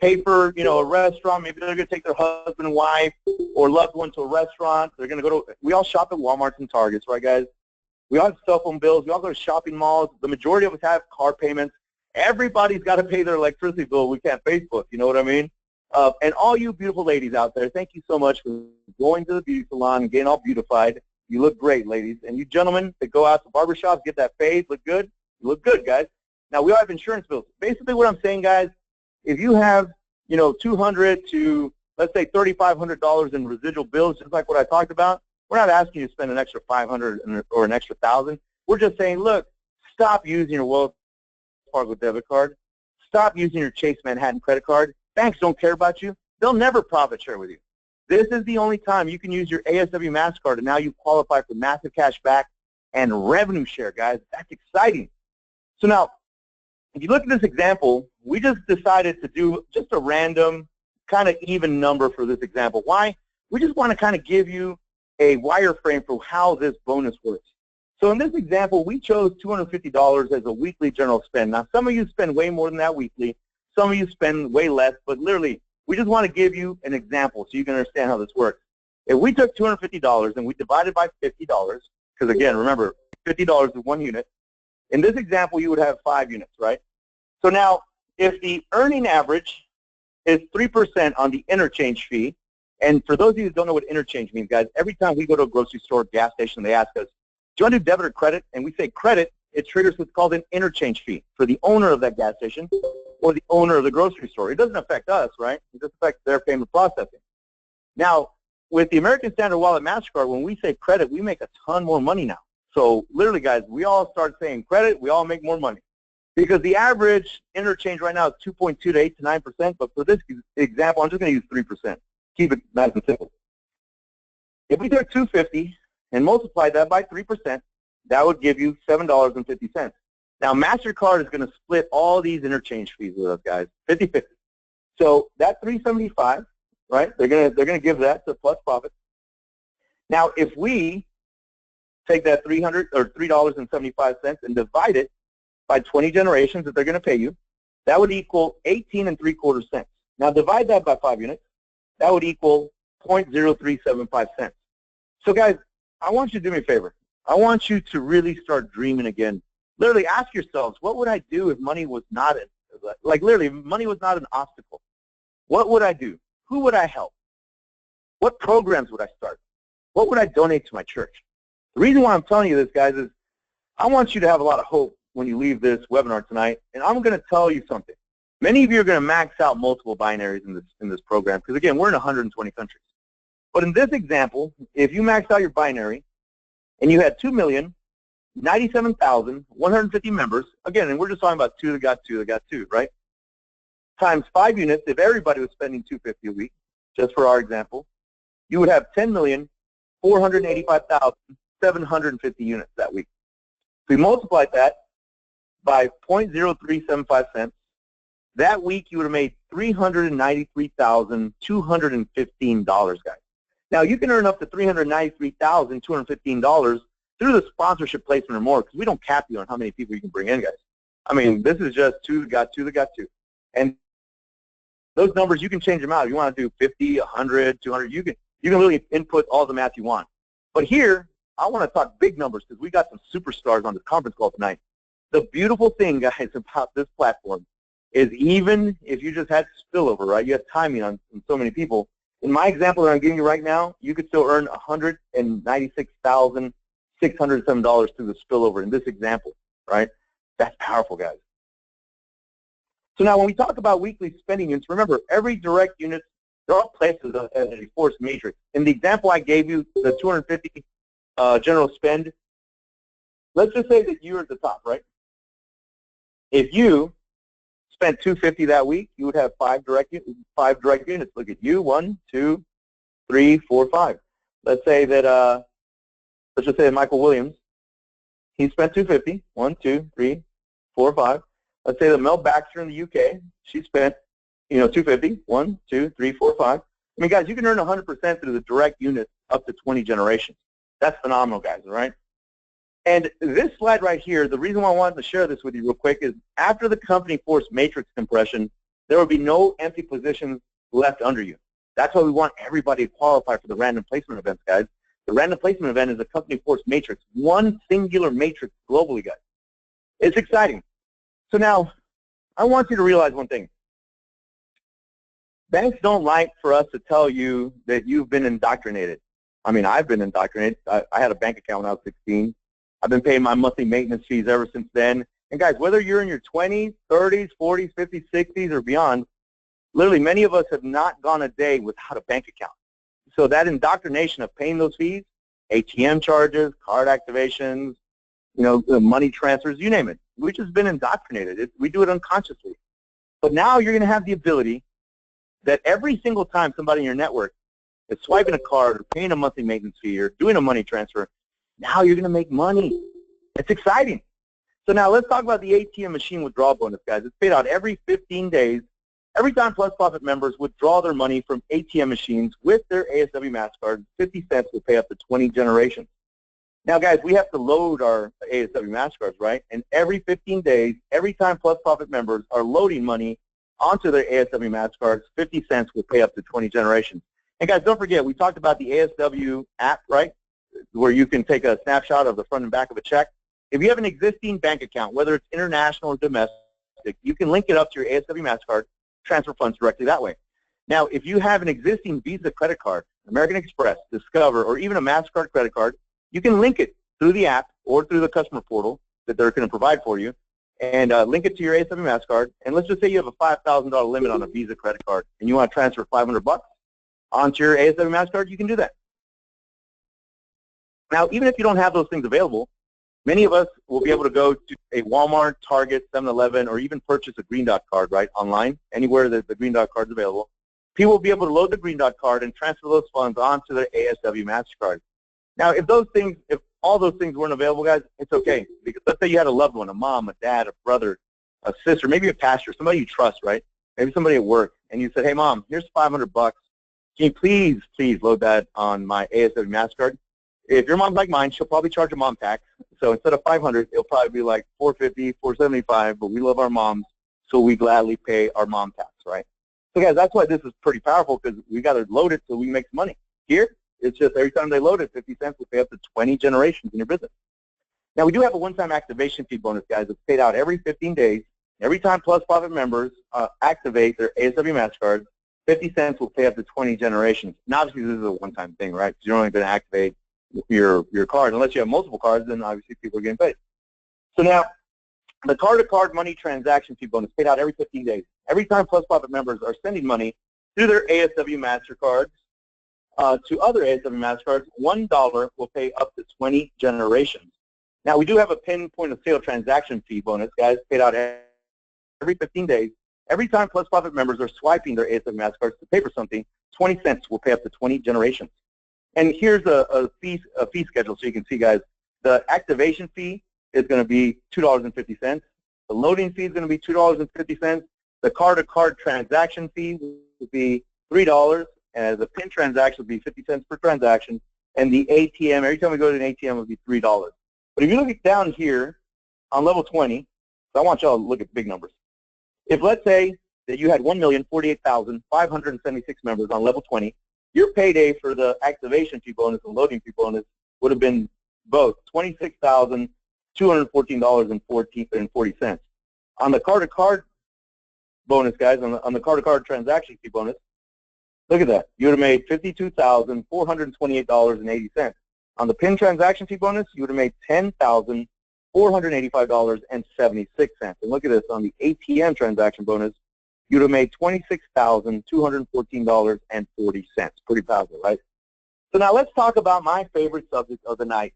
pay for, a restaurant. Maybe they're going to take their husband and wife or loved one to a restaurant. They're going to go to, we all shop at Walmarts and Targets, right, guys? We all have cell phone bills. We all go to shopping malls. The majority of us have car payments. Everybody's got to pay their electricity bill. We can't Facebook, you know what I mean? And all you beautiful ladies out there, thank you so much for going to the beauty salon and getting all beautified. You look great, ladies. And you gentlemen that go out to barbershops, get that fade, look good. You look good, guys. Now, we all have insurance bills. Basically what I'm saying, guys, if you have, $200 to, let's say, $3,500 in residual bills, just like what I talked about, we're not asking you to spend an extra $500 or an extra $1,000. We're just saying, look, stop using your Wells Fargo debit card. Stop using your Chase Manhattan credit card. Banks don't care about you. They'll never profit share with you. This is the only time you can use your ASW Mastercard, and now you qualify for massive cash back and revenue share, guys. That's exciting. So now, if you look at this example, we just decided to do just a random kind of even number for this example. Why? We just want to kind of give you a wireframe for how this bonus works. So in this example, we chose $250 as a weekly general spend. Now, some of you spend way more than that weekly. Some of you spend way less, but literally, we just want to give you an example so you can understand how this works. If we took $250 and we divided by $50, because again, remember, $50 is one unit. In this example, you would have 5 units, right? So now, if the earning average is 3% on the interchange fee, and for those of you who don't know what interchange means, guys, every time we go to a grocery store, gas station, they ask us, do you want to do debit or credit? And we say credit, it triggers what's called an interchange fee for the owner of that gas station or the owner of the grocery store. It doesn't affect us, right? It just affects their payment processing. Now, with the American Standard Wallet MasterCard, when we say credit, we make a ton more money now. So literally, guys, we all start saying credit, we all make more money. Because the average interchange right now is 2.2 to 8 to 9%, but for this example, I'm just going to use 3%. Keep it nice and simple. If we took $250 and multiply that by 3%, that would give you $7.50. Now, MasterCard is going to split all these interchange fees with us, guys, 50-50. So that $375, right? They're going to give that to plus profit. Now, if we take that $3.75 and divide it by 20 generations that they're going to pay you, that would equal 18.75 cents. Now, divide that by 5 units. That would equal 0.0375 cents. So guys, I want you to do me a favor. I want you to really start dreaming again. Literally ask yourselves, what would I do if money was not, literally, money was not an obstacle? What would I do? Who would I help? What programs would I start? What would I donate to my church? The reason why I'm telling you this, guys, is I want you to have a lot of hope when you leave this webinar tonight, and I'm going to tell you something. Many of you are going to max out multiple binaries in this program because, again, we're in 120 countries. But in this example, if you maxed out your binary and you had 2,097,150 members, again, and we're just talking about two that got two, right? Times 5 units, if everybody was spending $250 a week, just for our example, you would have 10,485,750 units that week. If we multiplied that by 0.0375 cents, that week you would have made $393,215, guys. Now, you can earn up to $393,215 through the sponsorship placement or more, because we don't cap you on how many people you can bring in, guys. I mean, this is just two that got two. And those numbers, you can change them out. If you want to do 50, 100, 200, you can really input all the math you want. But here, I want to talk big numbers because we got some superstars on this conference call tonight. The beautiful thing, guys, about this platform is even if you just had spillover, right, you have timing on so many people. In my example that I'm giving you right now, you could still earn $196,607 through the spillover in this example, right? That's powerful, guys. So now when we talk about weekly spending units, remember, every direct unit, they're all placed as a force matrix. In the example I gave you, the 250 general spend, let's just say that you're at the top, right? If you spent $250 that week, you would have five direct units. Look at you, 1, 2, 3, 4, 5. Let's say that, let's just say that Michael Williams, he spent $250, 1, 2, 3, 4, 5. Let's say that Mel Baxter in the UK, she spent, $250, 1, 2, 3, 4, 5. I mean, guys, you can earn 100% through the direct units up to 20 generations. That's phenomenal, guys, all right? And this slide right here, the reason why I wanted to share this with you real quick is after the company force matrix compression, there will be no empty positions left under you. That's why we want everybody to qualify for the random placement events, guys. The random placement event is a company force matrix, one singular matrix globally, guys. It's exciting. So now, I want you to realize one thing. Banks don't like for us to tell you that you've been indoctrinated. I mean, I've been indoctrinated. I had a bank account when I was 16. I've been paying my monthly maintenance fees ever since then. And guys, whether you're in your 20s, 30s, 40s, 50s, 60s, or beyond, literally many of us have not gone a day without a bank account. So that indoctrination of paying those fees, ATM charges, card activations, money transfers, you name it. We've just been indoctrinated. We do it unconsciously. But now you're going to have the ability that every single time somebody in your network is swiping a card or paying a monthly maintenance fee or doing a money transfer, now you're going to make money. It's exciting. So now let's talk about the ATM machine withdrawal bonus, guys. It's paid out every 15 days. Every time Plus Profit members withdraw their money from ATM machines with their ASW Mastercard, 50 cents will pay up to 20 generations. Now, guys, we have to load our ASW Mastercards, right? And every 15 days, every time Plus Profit members are loading money onto their ASW Mastercards, 50 cents will pay up to 20 generations. And guys, don't forget, we talked about the ASW app, right, where you can take a snapshot of the front and back of a check. If you have an existing bank account, whether it's international or domestic, you can link it up to your ASW Mastercard, transfer funds directly that way. Now, if you have an existing Visa credit card, American Express, Discover, or even a MasterCard credit card, you can link it through the app or through the customer portal that they're going to provide for you, and link it to your ASW Mastercard. And let's just say you have a $5,000 limit on a Visa credit card, and you want to transfer $500 onto your ASW Mastercard, you can do that. Now, even if you don't have those things available, many of us will be able to go to a Walmart, Target, 7-Eleven, or even purchase a Green Dot card, right, online, anywhere that the Green Dot card is available. People will be able to load the Green Dot card and transfer those funds onto their ASW Mastercard. Now, if all those things weren't available, guys, it's okay. Because let's say you had a loved one, a mom, a dad, a brother, a sister, maybe a pastor, somebody you trust, right? Maybe somebody at work, and you said, hey, Mom, here's $500. Can you please load that on my ASW Mastercard? If your mom's like mine, she'll probably charge a mom tax. So instead of $500, it'll probably be like $450, $475, but we love our moms, so we gladly pay our mom tax, right? So, guys, that's why this is pretty powerful, because we got to load it so we make some money. Here, It's just every time they load it, 50 cents will pay up to 20 generations in your business. Now, we do have a one-time activation fee bonus, guys. It's paid out every 15 days. Every time Plus Profit members activate their ASW Mastercards, 50 cents will pay up to 20 generations. Now, obviously, this is a one-time thing, right? Because you're only going to activate your card. Unless you have multiple cards, then obviously people are getting paid. So now, the card-to-card money transaction fee bonus paid out every 15 days. Every time Plus Profit members are sending money through their ASW Mastercards to other ASW Mastercards, $1 will pay up to 20 generations. Now, we do have a PIN point-of-sale transaction fee bonus, guys, paid out every 15 days. Every time Plus Profit members are swiping their ASW Mastercards to pay for something, 20 cents will pay up to 20 generations. And here's a fee schedule so you can see, guys. The activation fee is going to be $2.50. The loading fee is going to be $2.50. The card-to-card transaction fee will be $3, and the PIN transaction will be 50 cents per transaction. And the ATM, every time we go to an ATM, will be $3. But if you look down here on level 20, so I want y'all to look at big numbers. If let's say that you had 1,048,576 members on level 20, your payday for the activation fee bonus and loading fee bonus would have been both $26,214.40. On the card-to-card bonus, guys, on the card-to-card transaction fee bonus, look at that. You would have made $52,428.80. On the PIN transaction fee bonus, you would have made $10,485.76. And look at this, on the ATM transaction bonus, you would have made $26,214.40. Pretty powerful, right? So now let's talk about my favorite subject of the night,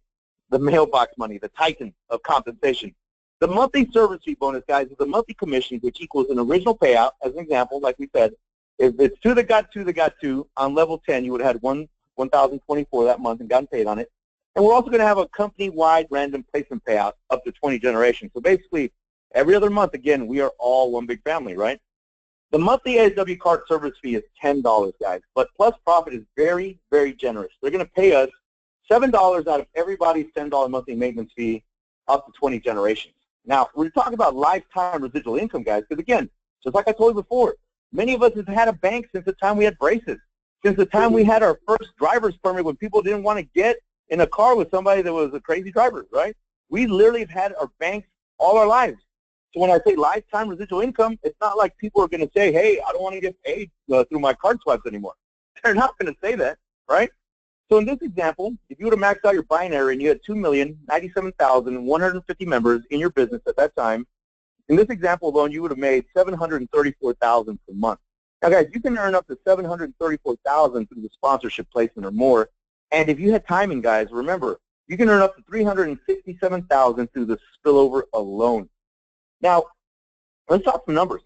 the mailbox money, the titan of compensation. The monthly service fee bonus, guys, is a monthly commission which equals an original payout. As an example, like we said, if it's two that got two, on level 10, you would have had 1,024 that month and gotten paid on it. And we're also going to have a company-wide random placement payout up to 20 generations. So basically, every other month, again, we are all one big family, right? The monthly ASW card service fee is $10, guys. But Plus Profit is very, very generous. They're going to pay us $7 out of everybody's $10 monthly maintenance fee up to 20 generations. Now, we're talking about lifetime residual income, guys, because, again, just like I told you before, many of us have had a bank since the time we had braces, since the time we had our first driver's permit when people didn't want to get in a car with somebody that was a crazy driver, right? We literally have had our banks all our lives. So when I say lifetime residual income, it's not like people are going to say, hey, I don't want to get paid through my card swipes anymore. They're not going to say that, right? So in this example, if you would have maxed out your binary and you had 2,097,150 members in your business at that time, in this example alone, you would have made $734,000 per month. Now, guys, you can earn up to $734,000 through the sponsorship placement or more. And if you had timing, guys, remember, you can earn up to $367,000 through the spillover alone. Now, let's talk some numbers.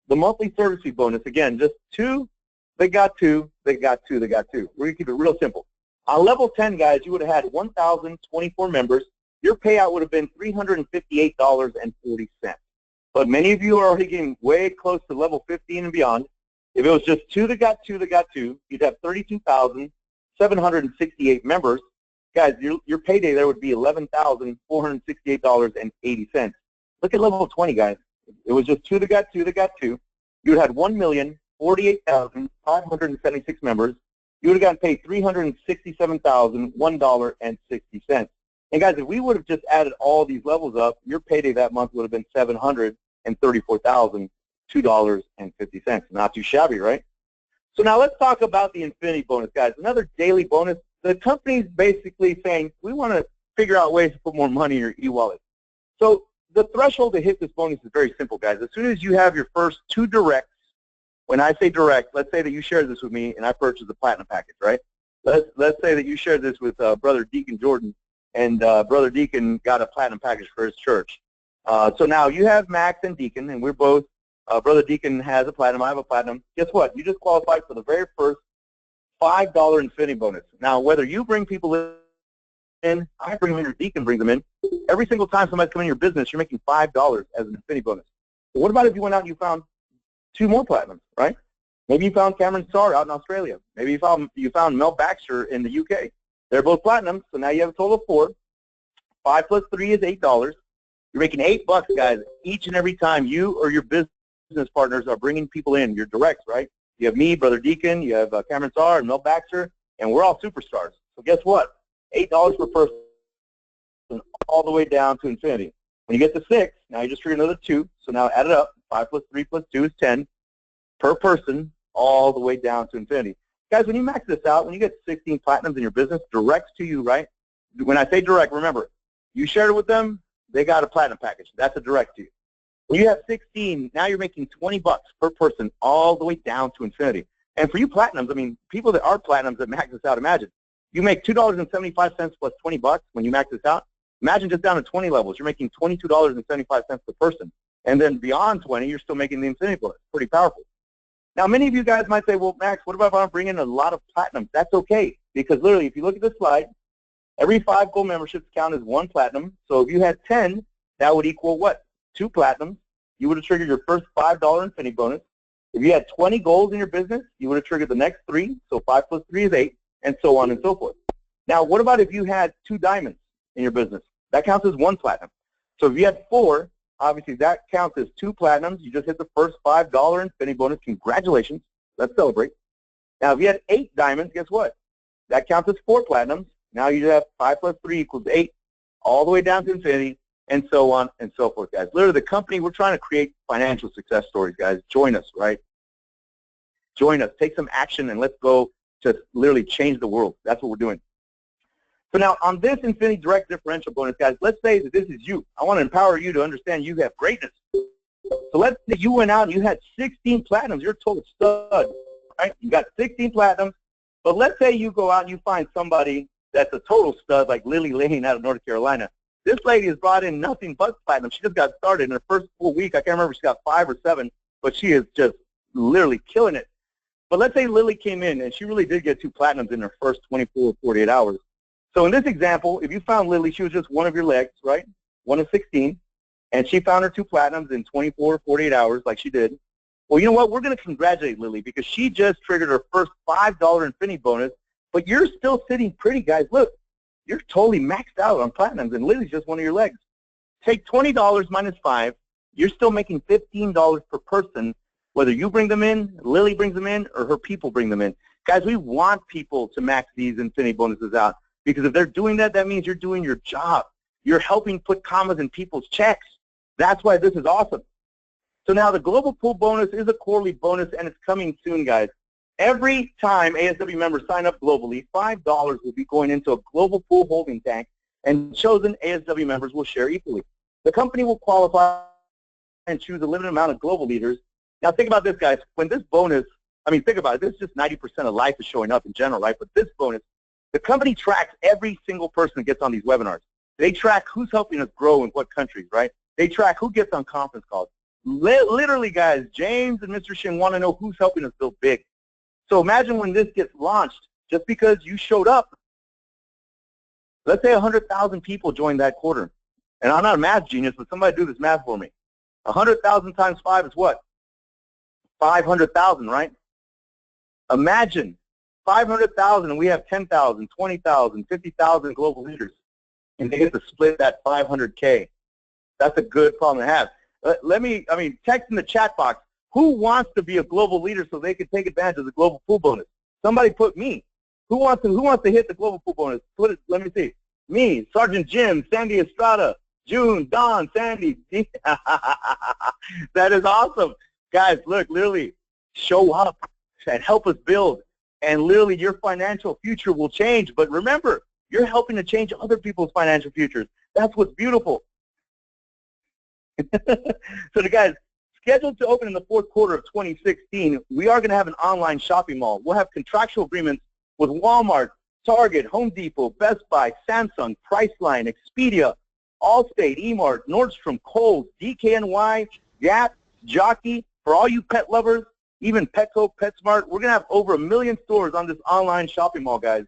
The monthly service fee bonus, again, just two, they got two, they got two, they got two. We're going to keep it real simple. On level 10, guys, you would have had 1,024 members. Your payout would have been $358.40. But many of you are already getting way close to level 15 and beyond. If it was just two that got two, you'd have 32,768 members. Guys, your payday there would be $11,468.80. Look at level 20, guys. It was just two that got two, you would have had 1,048,576 members. You would have gotten paid $367,001.60. And guys, if we would have just added all these levels up, your payday that month would have been $734,002.50. Not too shabby, right? So now let's talk about the infinity bonus, guys. Another daily bonus. The company's basically saying, we want to figure out ways to put more money in your e-wallet. So the threshold to hit this bonus is very simple, guys. As soon as you have your first two directs, when I say direct, let's say that you share this with me and I purchased the platinum package, right? Let's say that you shared this with Brother Deacon Jordan, and Brother Deacon got a platinum package for his church. So now you have Max and Deacon, and we're both, Brother Deacon has a platinum, I have a platinum. Guess what? You just qualified for the very first $5 infinity bonus. Now, whether you bring people in, I bring them in, or Deacon brings them in, every single time somebody's coming in your business, you're making $5 as an infinity bonus. So what about if you went out and you found two more platinums, right? Maybe you found Cameron Starr out in Australia. Maybe you found Mel Baxter in the U.K. They're both platinum, so now you have a total of 4. 5 plus 3 is $8. You're making $8, guys, each and every time you or your business partners are bringing people in. Your directs, right? You have me, Brother Deacon, you have Cameron Starr and Mel Baxter, and we're all superstars. So guess what? $8 per person all the way down to infinity. When you get to 6, now you just trigger another 2. So now add it up. 5 plus 3 plus 2 is 10 per person all the way down to infinity. Guys, when you max this out, when you get 16 platinums in your business, direct to you, right? When I say direct, remember, you shared it with them, they got a platinum package. That's a direct to you. When you have 16, now you're making $20 per person all the way down to infinity. And for you platinums, I mean, people that are platinums that max this out, imagine. You make $2.75 plus $20 when you max this out. Imagine just down to 20 levels, you're making $22.75 per person. And then beyond 20, you're still making the infinity bonus. Pretty powerful. Now, many of you guys might say, well, Max, what about if I'm bringing a lot of platinums? That's okay, because literally, if you look at this slide, every 5 gold memberships count as 1 platinum. So if you had 10, that would equal what? 2 platinums. You would have triggered your first $5 infinity bonus. If you had 20 golds in your business, you would have triggered the next 3. So 5 plus 3 is 8, and so on and so forth. Now, what about if you had 2 diamonds in your business? That counts as 1 platinum. So if you had 4, obviously that counts as 2 platinums. You just hit the first $5 infinity bonus. Congratulations. Let's celebrate. Now, if you had 8 diamonds, guess what? That counts as 4 platinums. Now you have 5 plus 3 equals 8, all the way down to infinity, and so on and so forth, guys. Literally, the company, we're trying to create financial success stories, guys. Join us, right? Join us. Take some action, and let's go to literally change the world. That's what we're doing. So now, on this Infinity Direct Differential bonus, guys, let's say that this is you. I want to empower you to understand you have greatness. So let's say you went out and you had 16 platinums. You're a total stud, right? You got 16 platinums. But let's say you go out and you find somebody that's a total stud, like Lily Lane out of North Carolina. This lady has brought in nothing but platinum. She just got started in her first full week. I can't remember if she got 5 or 7, but she is just literally killing it. But let's say Lily came in and she really did get 2 platinums in her first 24 or 48 hours. So in this example, if you found Lily, she was just one of your legs, right? 1 of 16, and she found her 2 platinums in 24 or 48 hours like she did. Well, you know what? We're going to congratulate Lily because she just triggered her first $5 infinity bonus, but you're still sitting pretty, guys. Look, you're totally maxed out on platinums, and Lily's just one of your legs. Take $20 minus 5. You're still making $15 per person, whether you bring them in, Lily brings them in, or her people bring them in. Guys, we want people to max these infinity bonuses out. Because if they're doing that, that means you're doing your job. You're helping put commas in people's checks. That's why this is awesome. So now the Global Pool bonus is a quarterly bonus, and it's coming soon, guys. Every time ASW members sign up globally, $5 will be going into a Global Pool holding tank, and chosen ASW members will share equally. The company will qualify and choose a limited amount of global leaders. Now think about this, guys. When this bonus, I mean, think about it. This is just 90% of life is showing up in general, right? But this bonus, the company tracks every single person that gets on these webinars. They track who's helping us grow in what countries, right? They track who gets on conference calls. Literally, guys, James and Mr. Shin want to know who's helping us build big. So imagine when this gets launched, just because you showed up, let's say 100,000 people joined that quarter. And I'm not a math genius, but somebody do this math for me. 100,000 times 5 is what? 500,000, right? Imagine 500,000 and we have 10,000, 20,000, 50,000 global leaders, and they get to split that 500K. That's a good problem to have. Text in the chat box, who wants to be a global leader so they can take advantage of the Global Pool bonus? Somebody put me. Who wants to hit the Global Pool bonus? Put it, let me see. Me, Sergeant Jim, Sandy Estrada, June, Don, Sandy. That is awesome. Guys, look, literally, show up and help us build. And literally your financial future will change. But remember, you're helping to change other people's financial futures. That's what's beautiful. So the guys, scheduled to open in the 4th quarter of 2016, we are going to have an online shopping mall. We'll have contractual agreements with Walmart, Target, Home Depot, Best Buy, Samsung, Priceline, Expedia, Allstate, eMart, Nordstrom, Kohl's, DKNY, Gap, Jockey. For all you pet lovers, even Petco, PetSmart, we're going to have over 1 million stores on this online shopping mall, guys.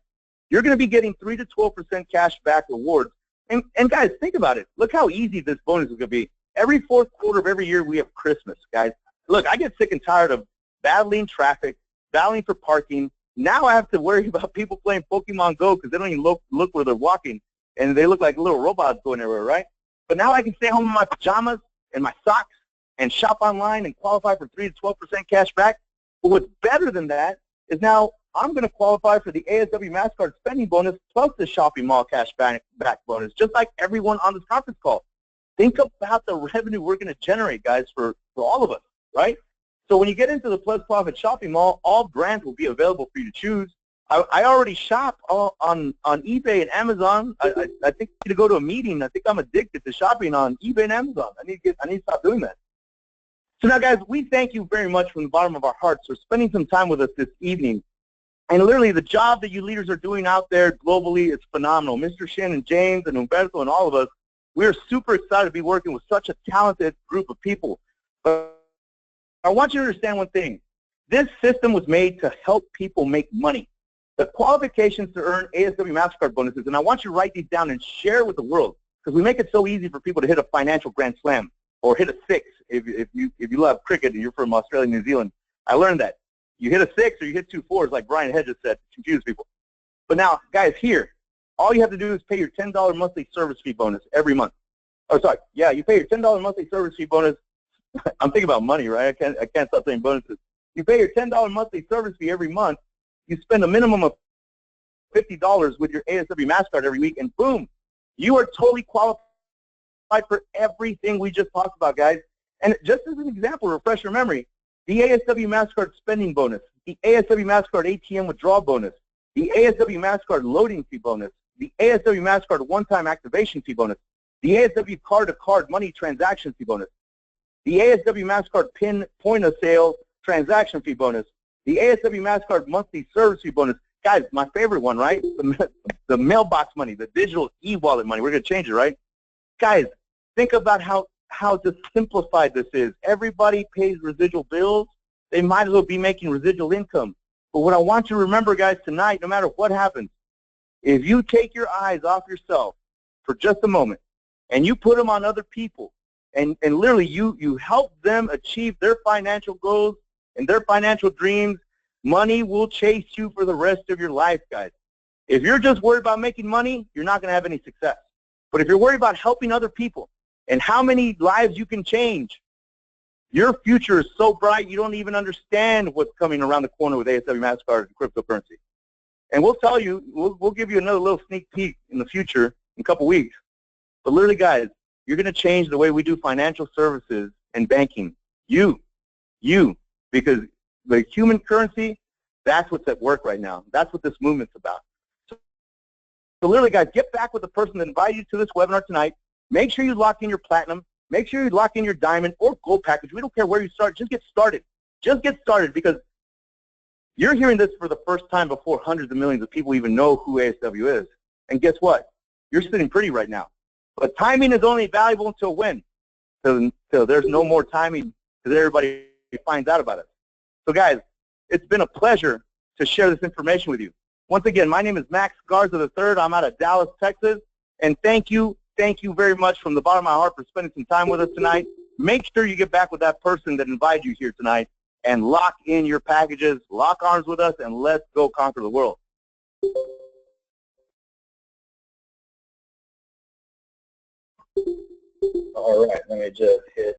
You're going to be getting 3 to 12% cash back rewards. And guys, think about it. Look how easy this bonus is going to be. Every 4th quarter of every year, we have Christmas, guys. Look, I get sick and tired of battling traffic, battling for parking. Now I have to worry about people playing Pokemon Go because they don't even look where they're walking, and they look like little robots going everywhere, right? But now I can stay home in my pajamas and my socks and shop online and qualify for 3 to 12% cash back. But what's better than that is now I'm going to qualify for the ASW Mastercard spending bonus plus the shopping mall cash back bonus, just like everyone on this conference call. Think about the revenue we're going to generate, guys, for all of us, right? So when you get into the Plus Profit Shopping Mall, all brands will be available for you to choose. I already shop on eBay and Amazon. I think I need to go to a meeting. I think I'm addicted to shopping on eBay and Amazon. I need to stop doing that. So now, guys, we thank you very much from the bottom of our hearts for spending some time with us this evening. And literally, the job that you leaders are doing out there globally is phenomenal. Mr. Shin and James and Humberto and all of us, we're super excited to be working with such a talented group of people. But I want you to understand one thing. This system was made to help people make money. The qualifications to earn ASW Mastercard bonuses, and I want you to write these down and share with the world, because we make it so easy for people to hit a financial grand slam or hit a 6 if you love cricket and you're from Australia and New Zealand. I learned that. You hit a 6 or you hit 2 4s, like Brian Hedges said, to confuse people. But now, guys, here, all you have to do is pay your $10 monthly service fee bonus every month. Oh, sorry. Yeah, you pay your $10 monthly service fee bonus. I'm thinking about money, right? I can't stop saying bonuses. You pay your $10 monthly service fee every month. You spend a minimum of $50 with your ASW Mastercard every week, and boom, you are totally qualified for everything we just talked about, guys. And just as an example, refresh your memory, the ASW Mastercard spending bonus, the ASW Mastercard ATM withdrawal bonus, the ASW Mastercard loading fee bonus, the ASW Mastercard one-time activation fee bonus, the ASW card-to-card money transaction fee bonus, the ASW Mastercard PIN point-of-sale transaction fee bonus, the ASW Mastercard monthly service fee bonus. Guys, my favorite one, right? The mailbox money, the digital e-wallet money. We're going to change it, right? Guys, think about how just simplified this is. Everybody pays residual bills. They might as well be making residual income. But what I want you to remember, guys, tonight, no matter what happens, if you take your eyes off yourself for just a moment and you put them on other people and literally you help them achieve their financial goals and their financial dreams, money will chase you for the rest of your life, guys. If you're just worried about making money, you're not going to have any success. But if you're worried about helping other people and how many lives you can change, your future is so bright you don't even understand what's coming around the corner with ASW Mastercard and cryptocurrency. And we'll tell you, we'll give you another little sneak peek in the future in a couple weeks. But literally, guys, you're going to change the way we do financial services and banking. You. Because the human currency, that's what's at work right now. That's what this movement's about. So literally, guys, get back with the person that invited you to this webinar tonight. Make sure you lock in your platinum. Make sure you lock in your diamond or gold package. We don't care where you start. Just get started. Just get started, because you're hearing this for the first time before hundreds of millions of people even know who ASW is. And guess what? You're sitting pretty right now. But timing is only valuable until when? Till there's no more timing, because everybody finds out about it. So guys, it's been a pleasure to share this information with you. Once again, my name is Max Garza III. I'm out of Dallas, Texas. And thank you very much from the bottom of my heart for spending some time with us tonight. Make sure you get back with that person that invited you here tonight and lock in your packages, lock arms with us, and let's go conquer the world. All right, let me just hit